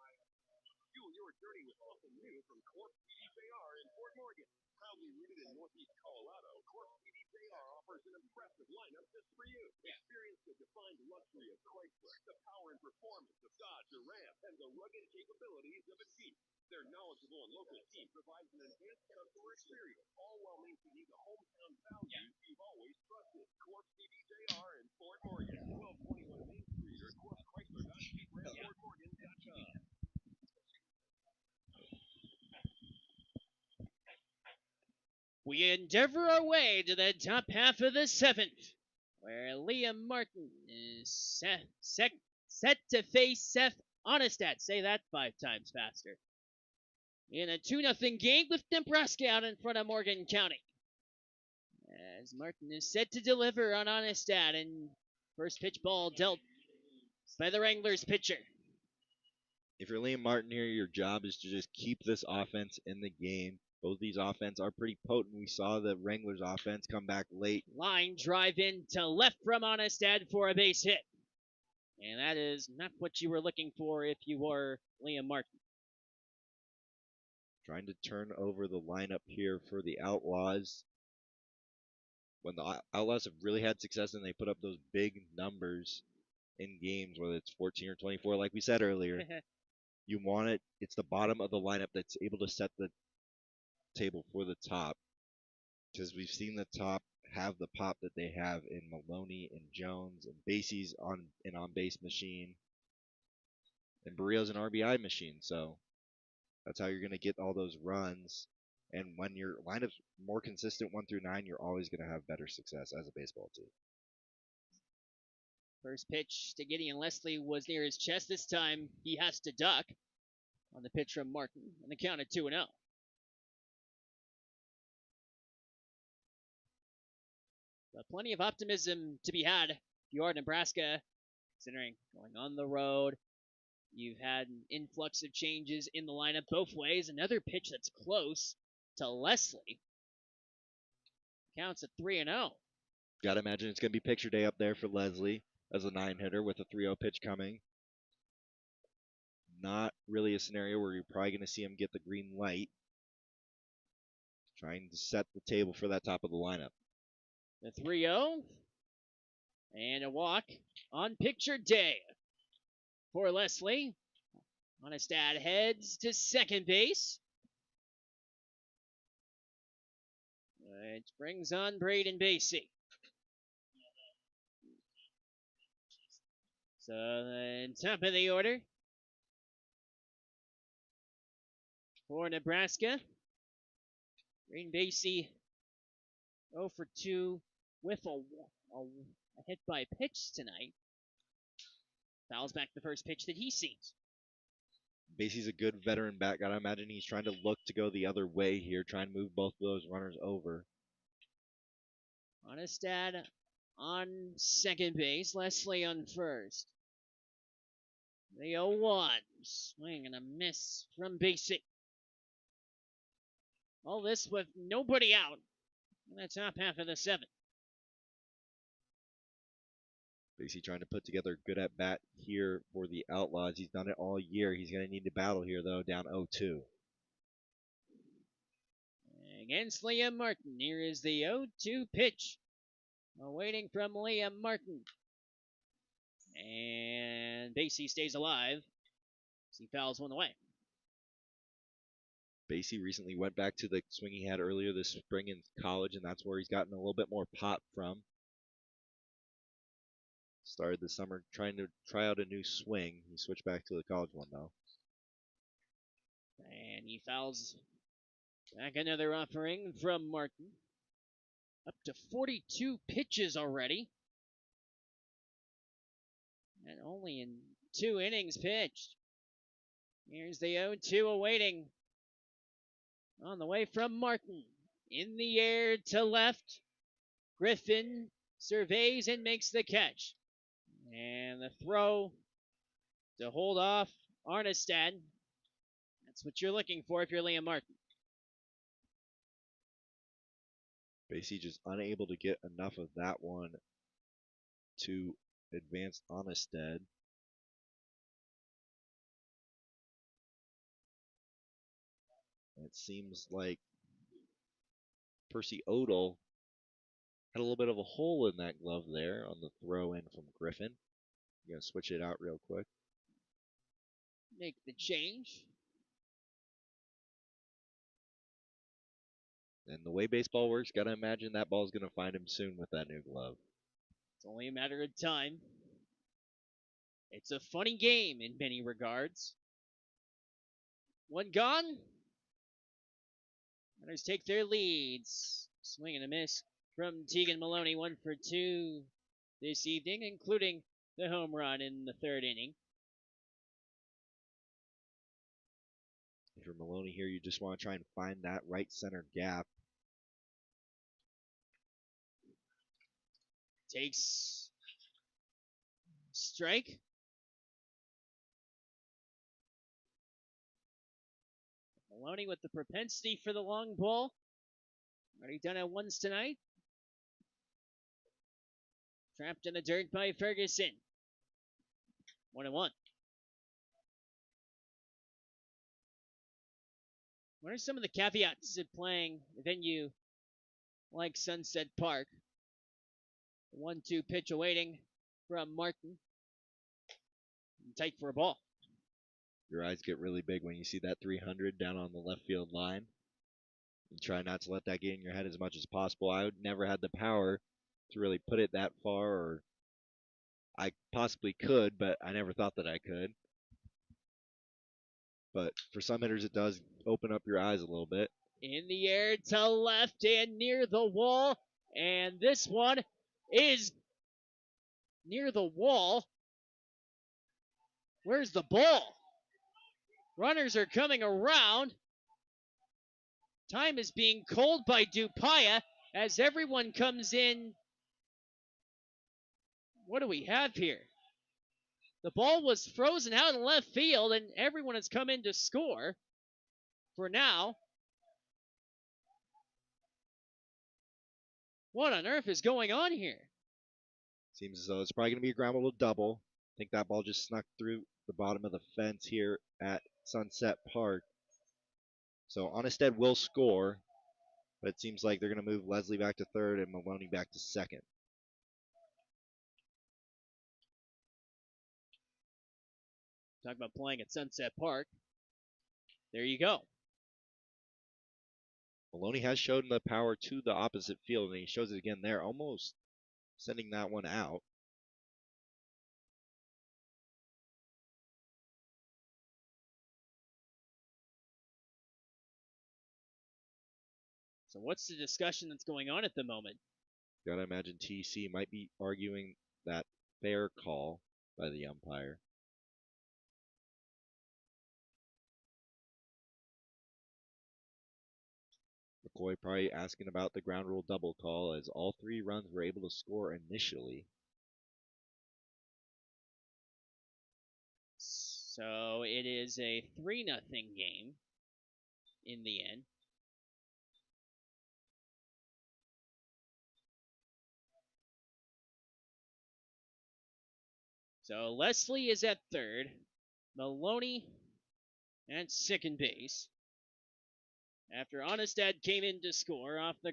Fuel your journey with something new from Corp PDJR in Fort Morgan. Proudly rooted in Northeast Colorado, Corp PDJR offers an impressive lineup just for you. Experience the defined luxury of Chrysler, the power and performance of Dodge or Ram, and the rugged capabilities of a Jeep. Their knowledgeable and local team provides an enhanced customer experience, all while maintaining the hometown value you've always trusted. Corp PDJR in Fort Morgan, 1221 Main Street, or CorpChrysler.JeepRamFortMorgan.com. We endeavor our way to the top half of the 7th, where Liam Martin is set to face Seth Onestad. Say that 5 times faster. In a 2-0 game with Nebraska out in front of Morgan County. As Martin is set to deliver on Onestad, and first pitch ball dealt by the Wranglers pitcher. If you're Liam Martin here, your job is to just keep this offense in the game. Both these offense are pretty potent. We saw the Wranglers offense come back late. Line drive in to left from Onestad for a base hit. And that is not what you were looking for if you were Liam Martin. Trying to turn over the lineup here for the Outlaws. When the Outlaws have really had success and they put up those big numbers in games, whether it's 14 or 24, like we said earlier, you want it. It's the bottom of the lineup that's able to set the table for the top, because we've seen the top have the pop that they have in Maloney and Jones and Basie's on base machine, and Barrios an RBI machine. So that's how you're going to get all those runs. And when your lineup's more consistent 1 through 9, you're always going to have better success as a baseball team. First pitch to Gideon Leslie was near his chest. This time he has to duck on the pitch from Martin, and the count at 2-0. But plenty of optimism to be had if you are Nebraska, considering going on the road. You've had an influx of changes in the lineup both ways. Another pitch that's close to Leslie. Counts at 3-0. Got to imagine it's going to be picture day up there for Leslie as a 9-hitter with a 3-0 pitch coming. Not really a scenario where you're probably going to see him get the green light. Trying to set the table for that top of the lineup. The 3-0. And a walk on picture day for Leslie. Onestad heads to second base. Which brings on Braden Basie. So the top of the order for Nebraska. Braden Basie 0 for 2 with a hit by pitch tonight. Fouls back the first pitch that he sees. Basie's a good veteran bat. Gotta imagine he's trying to look to go the other way here, trying to move both of those runners over. Onestad on second base, Leslie on first. The 0-1, swing and a miss from Basie. All this with nobody out in the top half of the 7th. Basie trying to put together a good at bat here for the Outlaws. He's done it all year. He's going to need to battle here, though, down 0-2. Against Liam Martin. Here is the 0-2 pitch. Awaiting from Liam Martin. And Basie stays alive as he fouls one away. Basie recently went back to the swing he had earlier this spring in college, and that's where he's gotten a little bit more pop from. Started the summer trying to try out a new swing. He switched back to the college one, though. And he fouls back another offering from Martin. Up to 42 pitches already. And only in 2 innings pitched. Here's the 0-2 awaiting. On the way from Martin. In the air to left. Griffin surveys and makes the catch. And the throw to hold off Arnestad. That's what you're looking for if you're Liam Martin. Basie just unable to get enough of that one to advance Arnestad. It seems like Percy Odell had a little bit of a hole in that glove there on the throw in from Griffin. I'm going to switch it out real quick. Make the change. And the way baseball works, got to imagine that ball's going to find him soon with that new glove. It's only a matter of time. It's a funny game in many regards. One gone. Runners take their leads. Swing and a miss from Tegan Maloney. 1 for 2 this evening, including the home run in the 3rd inning. If you're Maloney here, you just want to try and find that right center gap. Takes strike. Maloney with the propensity for the long ball. Already done it once tonight. Trapped in the dirt by Ferguson. 1-1. What are some of the caveats of playing a venue like Sunset Park? 1-2 pitch awaiting from Martin. Tight for a ball. Your eyes get really big when you see that 300 down on the left field line. You try not to let that get in your head as much as possible. I never had the power to really put it that far, or I possibly could, but I never thought that I could. But for some hitters, it does open up your eyes a little bit. In the air to left and near the wall. And this one is near the wall. Where's the ball? Runners are coming around. Time is being called by Dupaya as everyone comes in. What do we have here? The ball was frozen out in left field, and everyone has come in to score for now. What on earth is going on here? Seems as though it's probably going to be a ground ball double. I think that ball just snuck through the bottom of the fence here at Sunset Park. So Arnestad will score, but it seems like they're going to move Leslie back to third and Maloney back to second. Talk about playing at Sunset Park. There you go. Maloney has shown the power to the opposite field, and he shows it again there, almost sending that one out. So what's the discussion that's going on at the moment? Gotta imagine TC might be arguing that fair call by the umpire. McCoy probably asking about the ground rule double call, as all 3 runs were able to score initially. So it is a 3-0 game in the end. So Leslie is at third. Maloney at second base. After Arnestad came in to score off the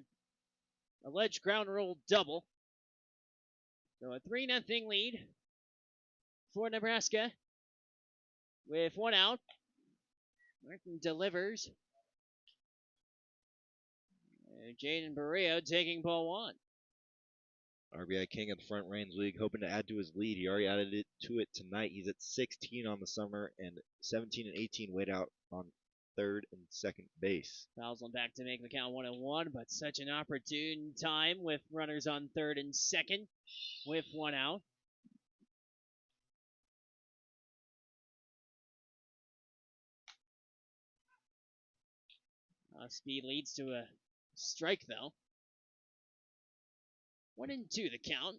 alleged ground rule double. So a 3-0 lead for Nebraska. With one out, Martin delivers. Jaden Barrio taking ball one. RBI King of the Front Range League, hoping to add to his lead. He already added it to it tonight. He's at 16 on the summer and 17 and 18 weighed out on third and second base. Fouls one back to make the count 1-1, but such an opportune time with runners on third and second with one out. Speed leads to a strike, though. 1-2 the count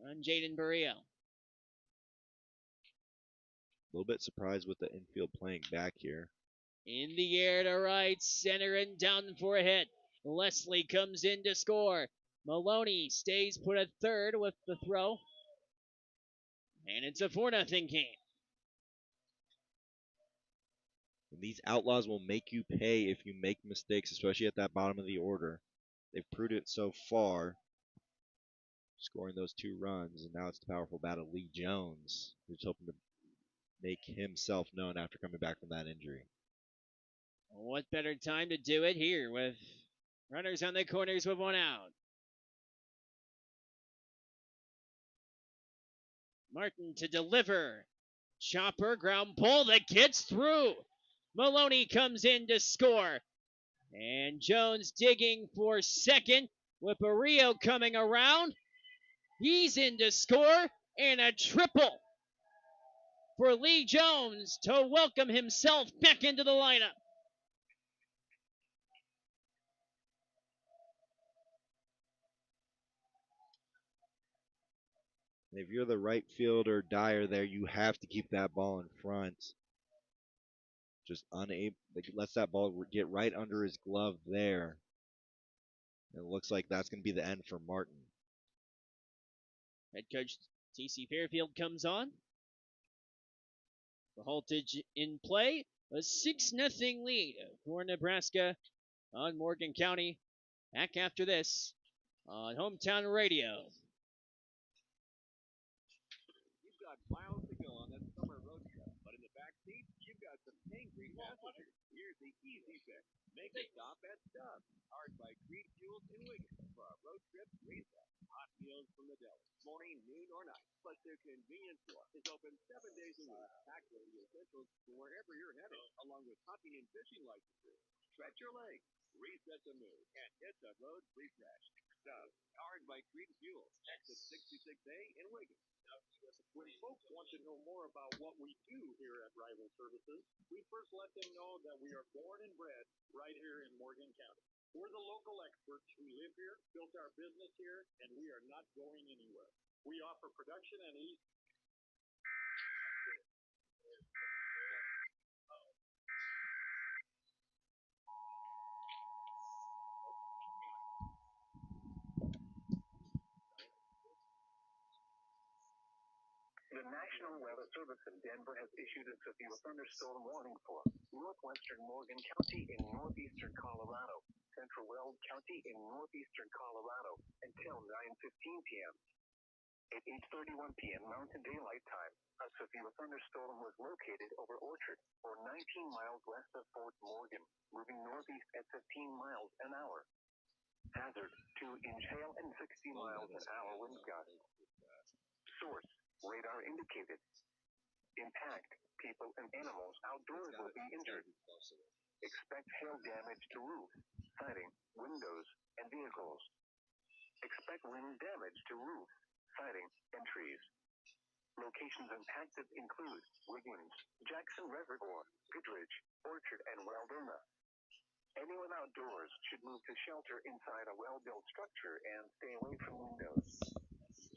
on Jaden Barrio. A little bit surprised with the infield playing back here. In the air to right, center and down for a hit. Leslie comes in to score. Maloney stays put at third with the throw. And it's a 4-0 game. And these Outlaws will make you pay if you make mistakes, especially at that bottom of the order. They've proved it so far, scoring those 2 runs, and now it's the powerful bat of Lee Jones, who's hoping to make himself known after coming back from that injury. What better time to do it here with runners on the corners with one out. Martin to deliver. Chopper, ground ball that gets through. Maloney comes in to score. And Jones digging for second with Barrio coming around. He's in to score, and a triple for Lee Jones to welcome himself back into the lineup. If you're the right fielder, Dyer, there, you have to keep that ball in front. Just unable, lets that ball get right under his glove there. And it looks like that's going to be the end for Martin. Head coach T.C. Fairfield comes on. The haltage in play. A 6-0 lead for Nebraska on Morgan County. Back after this on Hometown Radio. You've got miles to go on that summer road trip, but in the back seat, you've got some angry passengers. Here's the easy fix. Make a stop at Stubbs, powered by Creed Fuels in Wigan, for our road trip reset. Hot meals from the deli, morning, noon, or night. Plus, their convenience store is open 7 days a week. Packed with the essentials to wherever you're headed, along with hunting and fishing licenses. Stretch your legs, reset the mood, and hit the road refreshed. Stubbs, powered by Creed Fuels, exit 66A in Wigan. When folks want to know more about what we do here at Rival Services, we first let them know that we are born and bred right here in Morgan County. We're the local experts who live here, built our business here, and we are not going anywhere. We offer production and ease. The National Weather Service in Denver has issued a severe thunderstorm warning for northwestern Morgan County in northeastern Colorado, central Weld County in northeastern Colorado until 9:15 p.m. At 8:31 p.m. Mountain Daylight Time, a severe thunderstorm was located over Orchard, or 19 miles west of Fort Morgan, moving northeast at 15 miles an hour. Hazard, 2-inch hail and 60 miles an hour wind gusts. Source, radar indicated. Impact, people and animals outdoors will be injured. Expect hail damage to roof, siding, windows, and vehicles. Expect wind damage to roof, siding, and trees. Locations impacted include Wiggins, Jackson Reservoir, Goodrich, Orchard, and Weldona. Anyone outdoors should move to shelter inside a well-built structure and stay away from windows.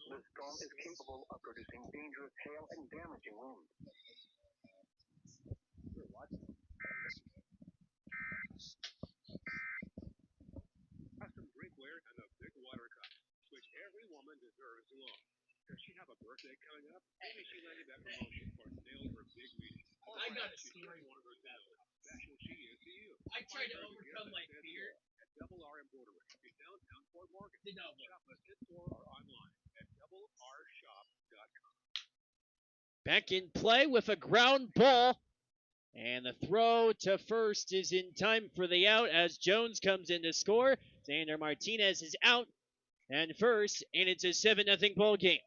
The storm is capable of producing dangerous hail and damaging wind. Custom drinkware and a big water cup, which every woman deserves to own. Does she have a birthday coming up? Maybe she landed that promotion or nailed her big meeting. I got a story. Special she is to you. I tried to overcome my fear. At Double R Embroidery in downtown Fort Morgan. Did not work. Shop us in store or online at doublershop.com. back in play with a ground ball. And the throw to first is in time for the out as Jones comes in to score. Xander Martinez is out and first, and it's a 7-0 ball game.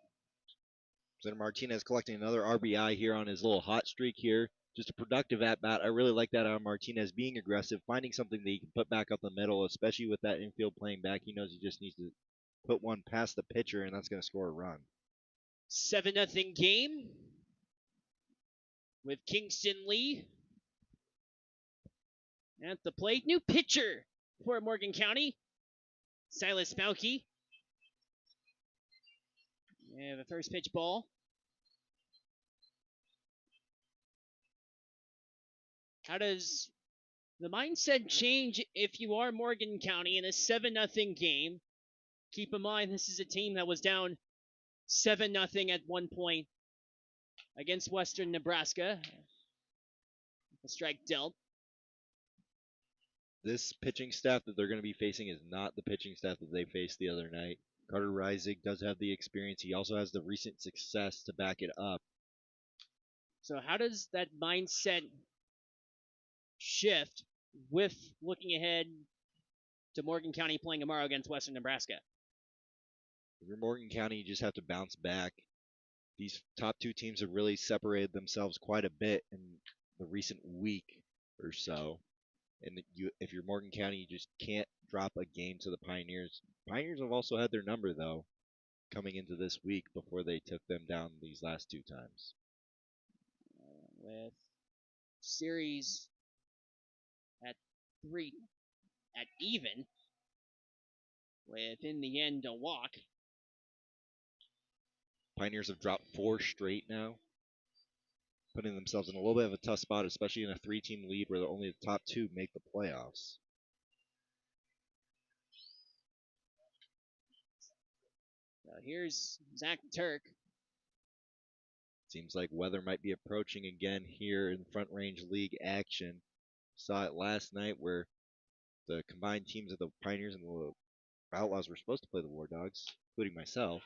Xander Martinez collecting another RBI here on his little hot streak here. Just a productive at bat. I really like that out of Martinez, being aggressive, finding something that he can put back up the middle, especially with that infield playing back. He knows he just needs to put one past the pitcher, and that's going to score a run. 7-0 game with Kingston Lee at the plate. New pitcher for Morgan County, Silas Bauke. Yeah, the first pitch ball. How does the mindset change if you are Morgan County in a 7-0 game? Keep in mind, this is a team that was down 7-0 at one point against Western Nebraska. A strike dealt. This pitching staff that they're going to be facing is not the pitching staff that they faced the other night. Carter Reisig does have the experience. He also has the recent success to back it up. So how does that mindset shift with looking ahead to Morgan County playing tomorrow against Western Nebraska? If you're Morgan County, you just have to bounce back. These top two teams have really separated themselves quite a bit in the recent week or so. And if you're Morgan County, you just can't drop a game to the Pioneers. Pioneers have also had their number, though, coming into this week before they took them down these last two times. With series at even, with in the end a walk. Pioneers have dropped 4 straight now, putting themselves in a little bit of a tough spot, especially in a 3-team lead where only the top 2 make the playoffs. So here's Zach Turk. Seems like weather might be approaching again here in Front Range League action. Saw it last night where the combined teams of the Pioneers and the Outlaws were supposed to play the War Dogs, including myself.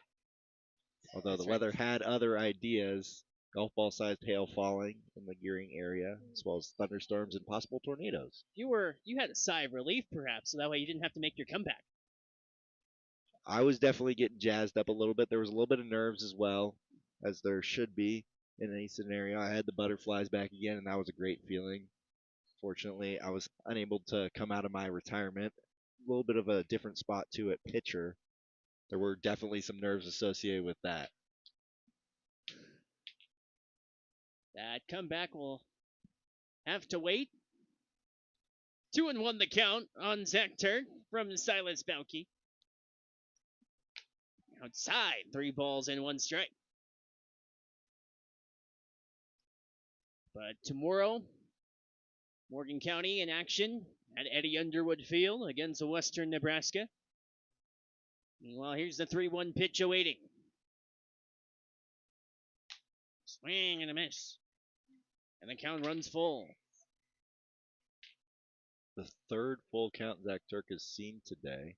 Although the weather had other ideas, golf ball sized hail falling in the Gearing area, as well as thunderstorms and possible tornadoes. You had a sigh of relief perhaps, so that way you didn't have to make your comeback. I was definitely getting jazzed up a little bit. There was a little bit of nerves as well, as there should be in any scenario. I had the butterflies back again, and that was a great feeling. Fortunately, I was unable to come out of my retirement. A little bit of a different spot, too, at pitcher. There were definitely some nerves associated with that. That comeback will have to wait. 2-1 the count on Zach Turk from Silas Bauke. Outside, 3 balls and 1 strike. But tomorrow, Morgan County in action at Eddie Underwood Field against Western Nebraska. Meanwhile, here's the 3-1 pitch awaiting. Swing and a miss. And the count runs full. The third full count Zach Turk has seen today.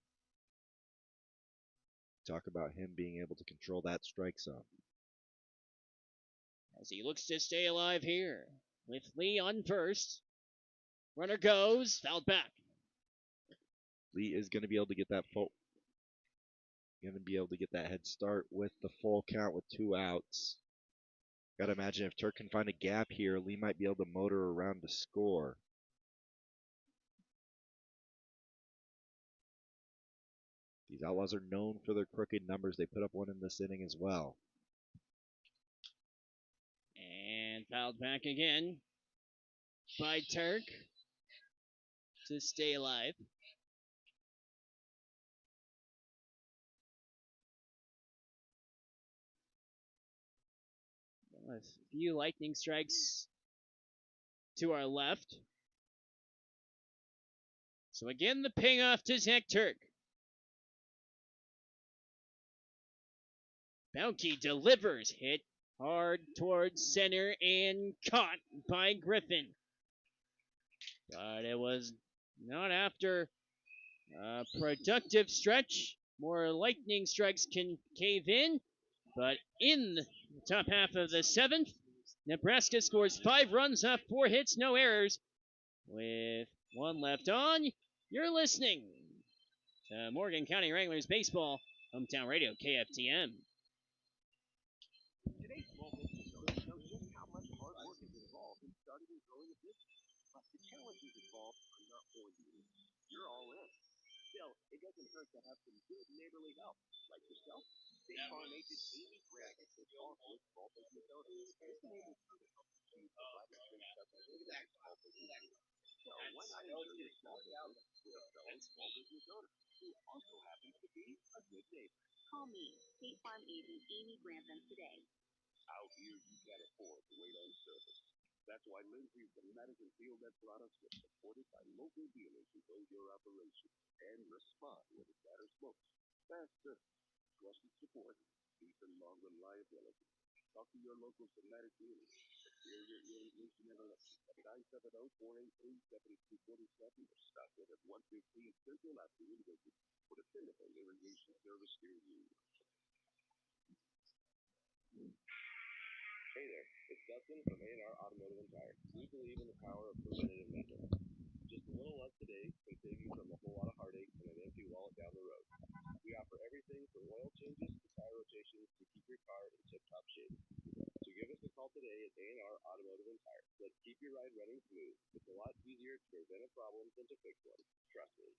Talk about him being able to control that strike zone. As he looks to stay alive here with Lee on first. Runner goes, fouled back. Lee is going to be able to get that head start with the full count with 2 outs. Got to imagine if Turk can find a gap here, Lee might be able to motor around to score. These Outlaws are known for their crooked numbers. They put up one in this inning as well. And fouled back again by Turk to stay alive. A few lightning strikes to our left. So again, the ping off to Zach Turk. Bauke delivers, hit hard towards center and caught by Griffin. But it was not after a productive stretch. More lightning strikes can cave in. But in the top half of the 7th, Nebraska scores 5 runs off 4 hits, no errors. With 1 left on, you're listening to Morgan County Wranglers Baseball, Hometown Radio, KFTM. Today's small business owners know just how much hard work is involved in starting and growing a business. But the challenges involved are not for you. You're all in. Still, it doesn't hurt to have some good neighborly help, like yourself. State Farm agent Amy Grant is also a small business owner. This enables you to help achieve the life insurance coverage with a small business owner. So why not insure your small business with a fellow small business owner who also happens to be a good neighbor? Call me, State Farm agent Amy Grantham today. Out here, you can't afford to wait on service. That's why Lindsay's the Madison Field Ed products are supported by local dealers who know your operation and respond when it matters most. Fast service, trusted support, peace and long reliability. Talk to your local Somatic dealers. Superior Irrigation and Electric at 970-483-7247 or stop in at 115 Central Avenue in Lincoln for dependable irrigation service near you. Hey there, it's Dustin from A&R Automotive and Tire. We believe in the power of preventative maintenance. Just a little less today can save you from a whole lot of heartache and an empty wallet down the road. We offer everything from oil changes to tire rotations to keep your car in tip-top shape. So give us a call today at A&R Automotive and Tire. Let's keep your ride running smooth. It's a lot easier to prevent a problem than to fix one. Trust me.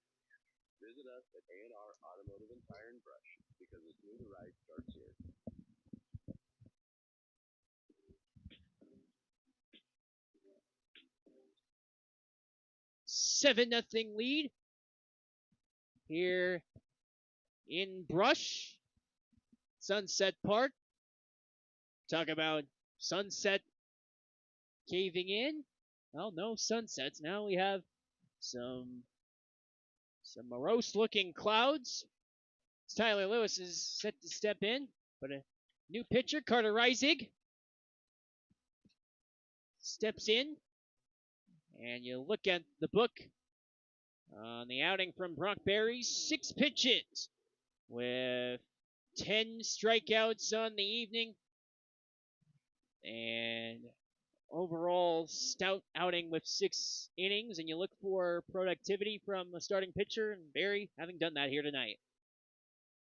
Visit us at A&R Automotive and Tire and Brush because a smoother ride starts here. 7-0 lead here in Brush, Sunset Park. Talk about sunset caving in. Well, no sunsets. Now we have some morose-looking clouds. Tyler Lewis is set to step in, but a new pitcher, Carter Reisig, steps in. And you look at the book on the outing from Brock Berry, 6 pitches with 10 strikeouts on the evening. And overall stout outing with 6 innings. And you look for productivity from a starting pitcher, and Berry having done that here tonight.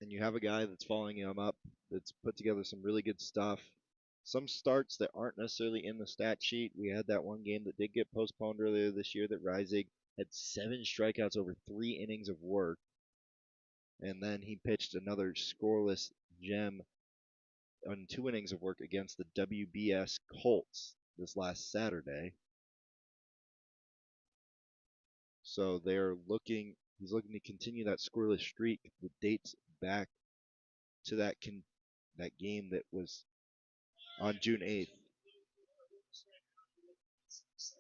And you have a guy that's following him up that's put together some really good stuff. Some starts that aren't necessarily in the stat sheet. We had that one game that did get postponed earlier this year that Reisig had 7 strikeouts over 3 innings of work. And then he pitched another scoreless gem on 2 innings of work against the WBS Colts this last Saturday. So he's looking to continue that scoreless streak that dates back to that game that was on June 8th.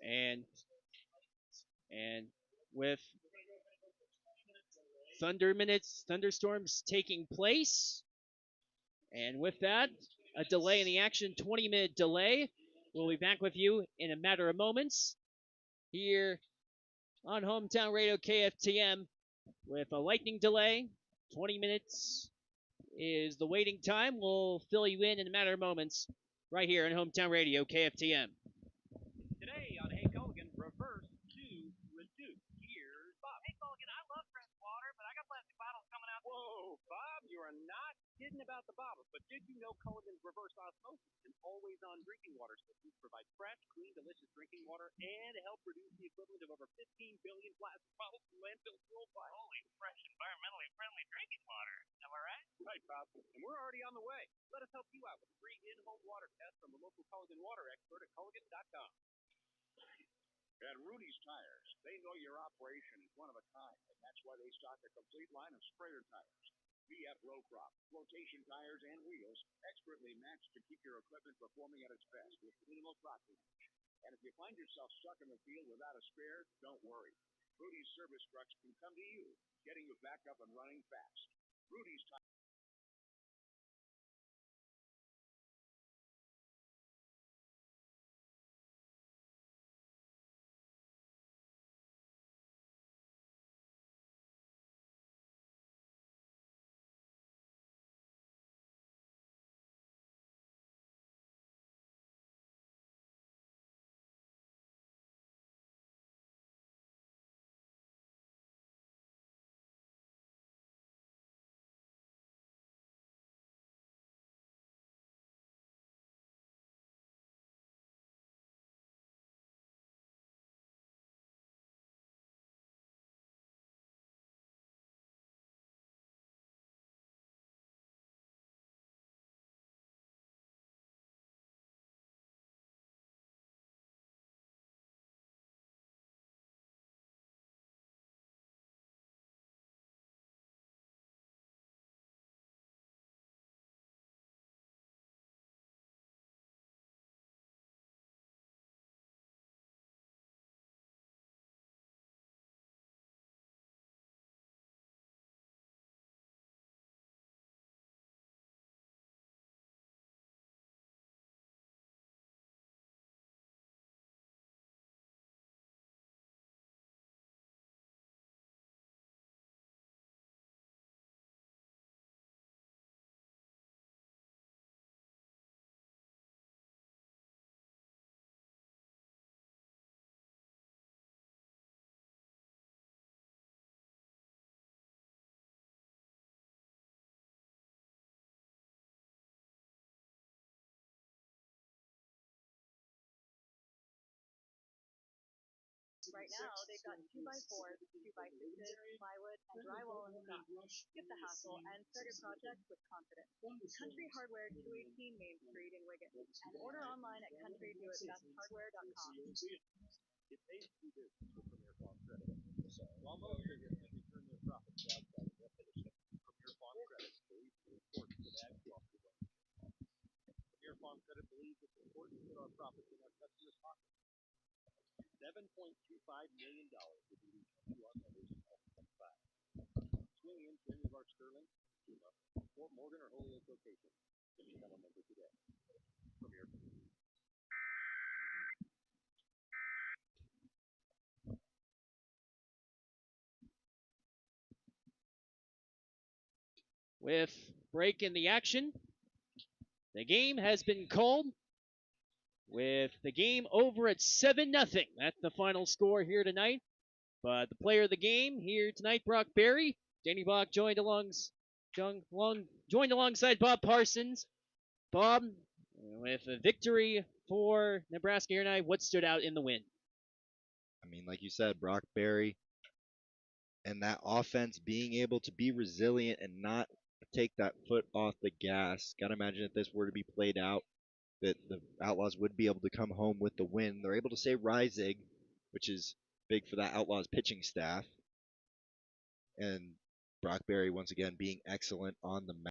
And with thunderstorms taking place, and with that, a delay in the action, 20-minute delay. We'll be back with you in a matter of moments here on Hometown Radio KFTM with a lightning delay. 20 minutes is the waiting time. We'll fill you in a matter of moments right here on Hometown Radio KFTM. Today on Hey Culligan, reverse to reduce. Here's Bob. Hey Culligan, I love fresh water, but I got plastic bottles coming out. Whoa, Bob, you are not kidding about the bottles. But did you know Culligan's reverse osmosis and always-on drinking water systems provide fresh, clean, delicious drinking water and help reduce the equivalent of over 15 billion plastic bottles from landfills worldwide? Holy, fresh, environmentally friendly drinking water. Am I right? Right, Bob. And we're already on the way. Let us help you out with a free in-home water test from a local Culligan water expert at Culligan.com. At Rudy's Tires, they know your operation is one of a kind, and that's why they stock a complete line of sprayer tires. VF row crop, flotation tires, and wheels expertly matched to keep your equipment performing at its best with minimal crop damage. And if you find yourself stuck in the field without a spare, don't worry. Rudy's service trucks can come to you, getting you back up and running fast. Rudy's Tires. right now they've got 2x4s, 2x6s, plywood, and drywall in stock. Skip the hassle and start your project with confidence. Country Hardware, 218 Main Street in Wigan, and order online at countrydoitbesthardware.com. It pays to do business with Premier Farm Credit. While most businesses return their profits outside of definition, Premier Farm Credit believes in the importance of ag cooperative ownership. Premier Farm Credit believes it's important to put our profits in our customers' pockets. $7.25 million will be returned to our members in 2025. Swing in to any of our Sterling, Yuma, Fort Morgan, or Holyoke locations to become a member today. Premier. With break in the action, the game has been called with the game over at 7-0. That's the final score here tonight. But the player of the game here tonight, Brock Berry. Danny Bach joined alongside Bob Parsons. Bob, with a victory for Nebraska here tonight, what stood out in the win? I mean, like you said, Brock Berry and that offense being able to be resilient and not take that foot off the gas. Gotta imagine if this were to be played out, that the Outlaws would be able to come home with the win. They're able to save Reisig, which is big for that Outlaws pitching staff. And Brock Berry, once again, being excellent on the mound.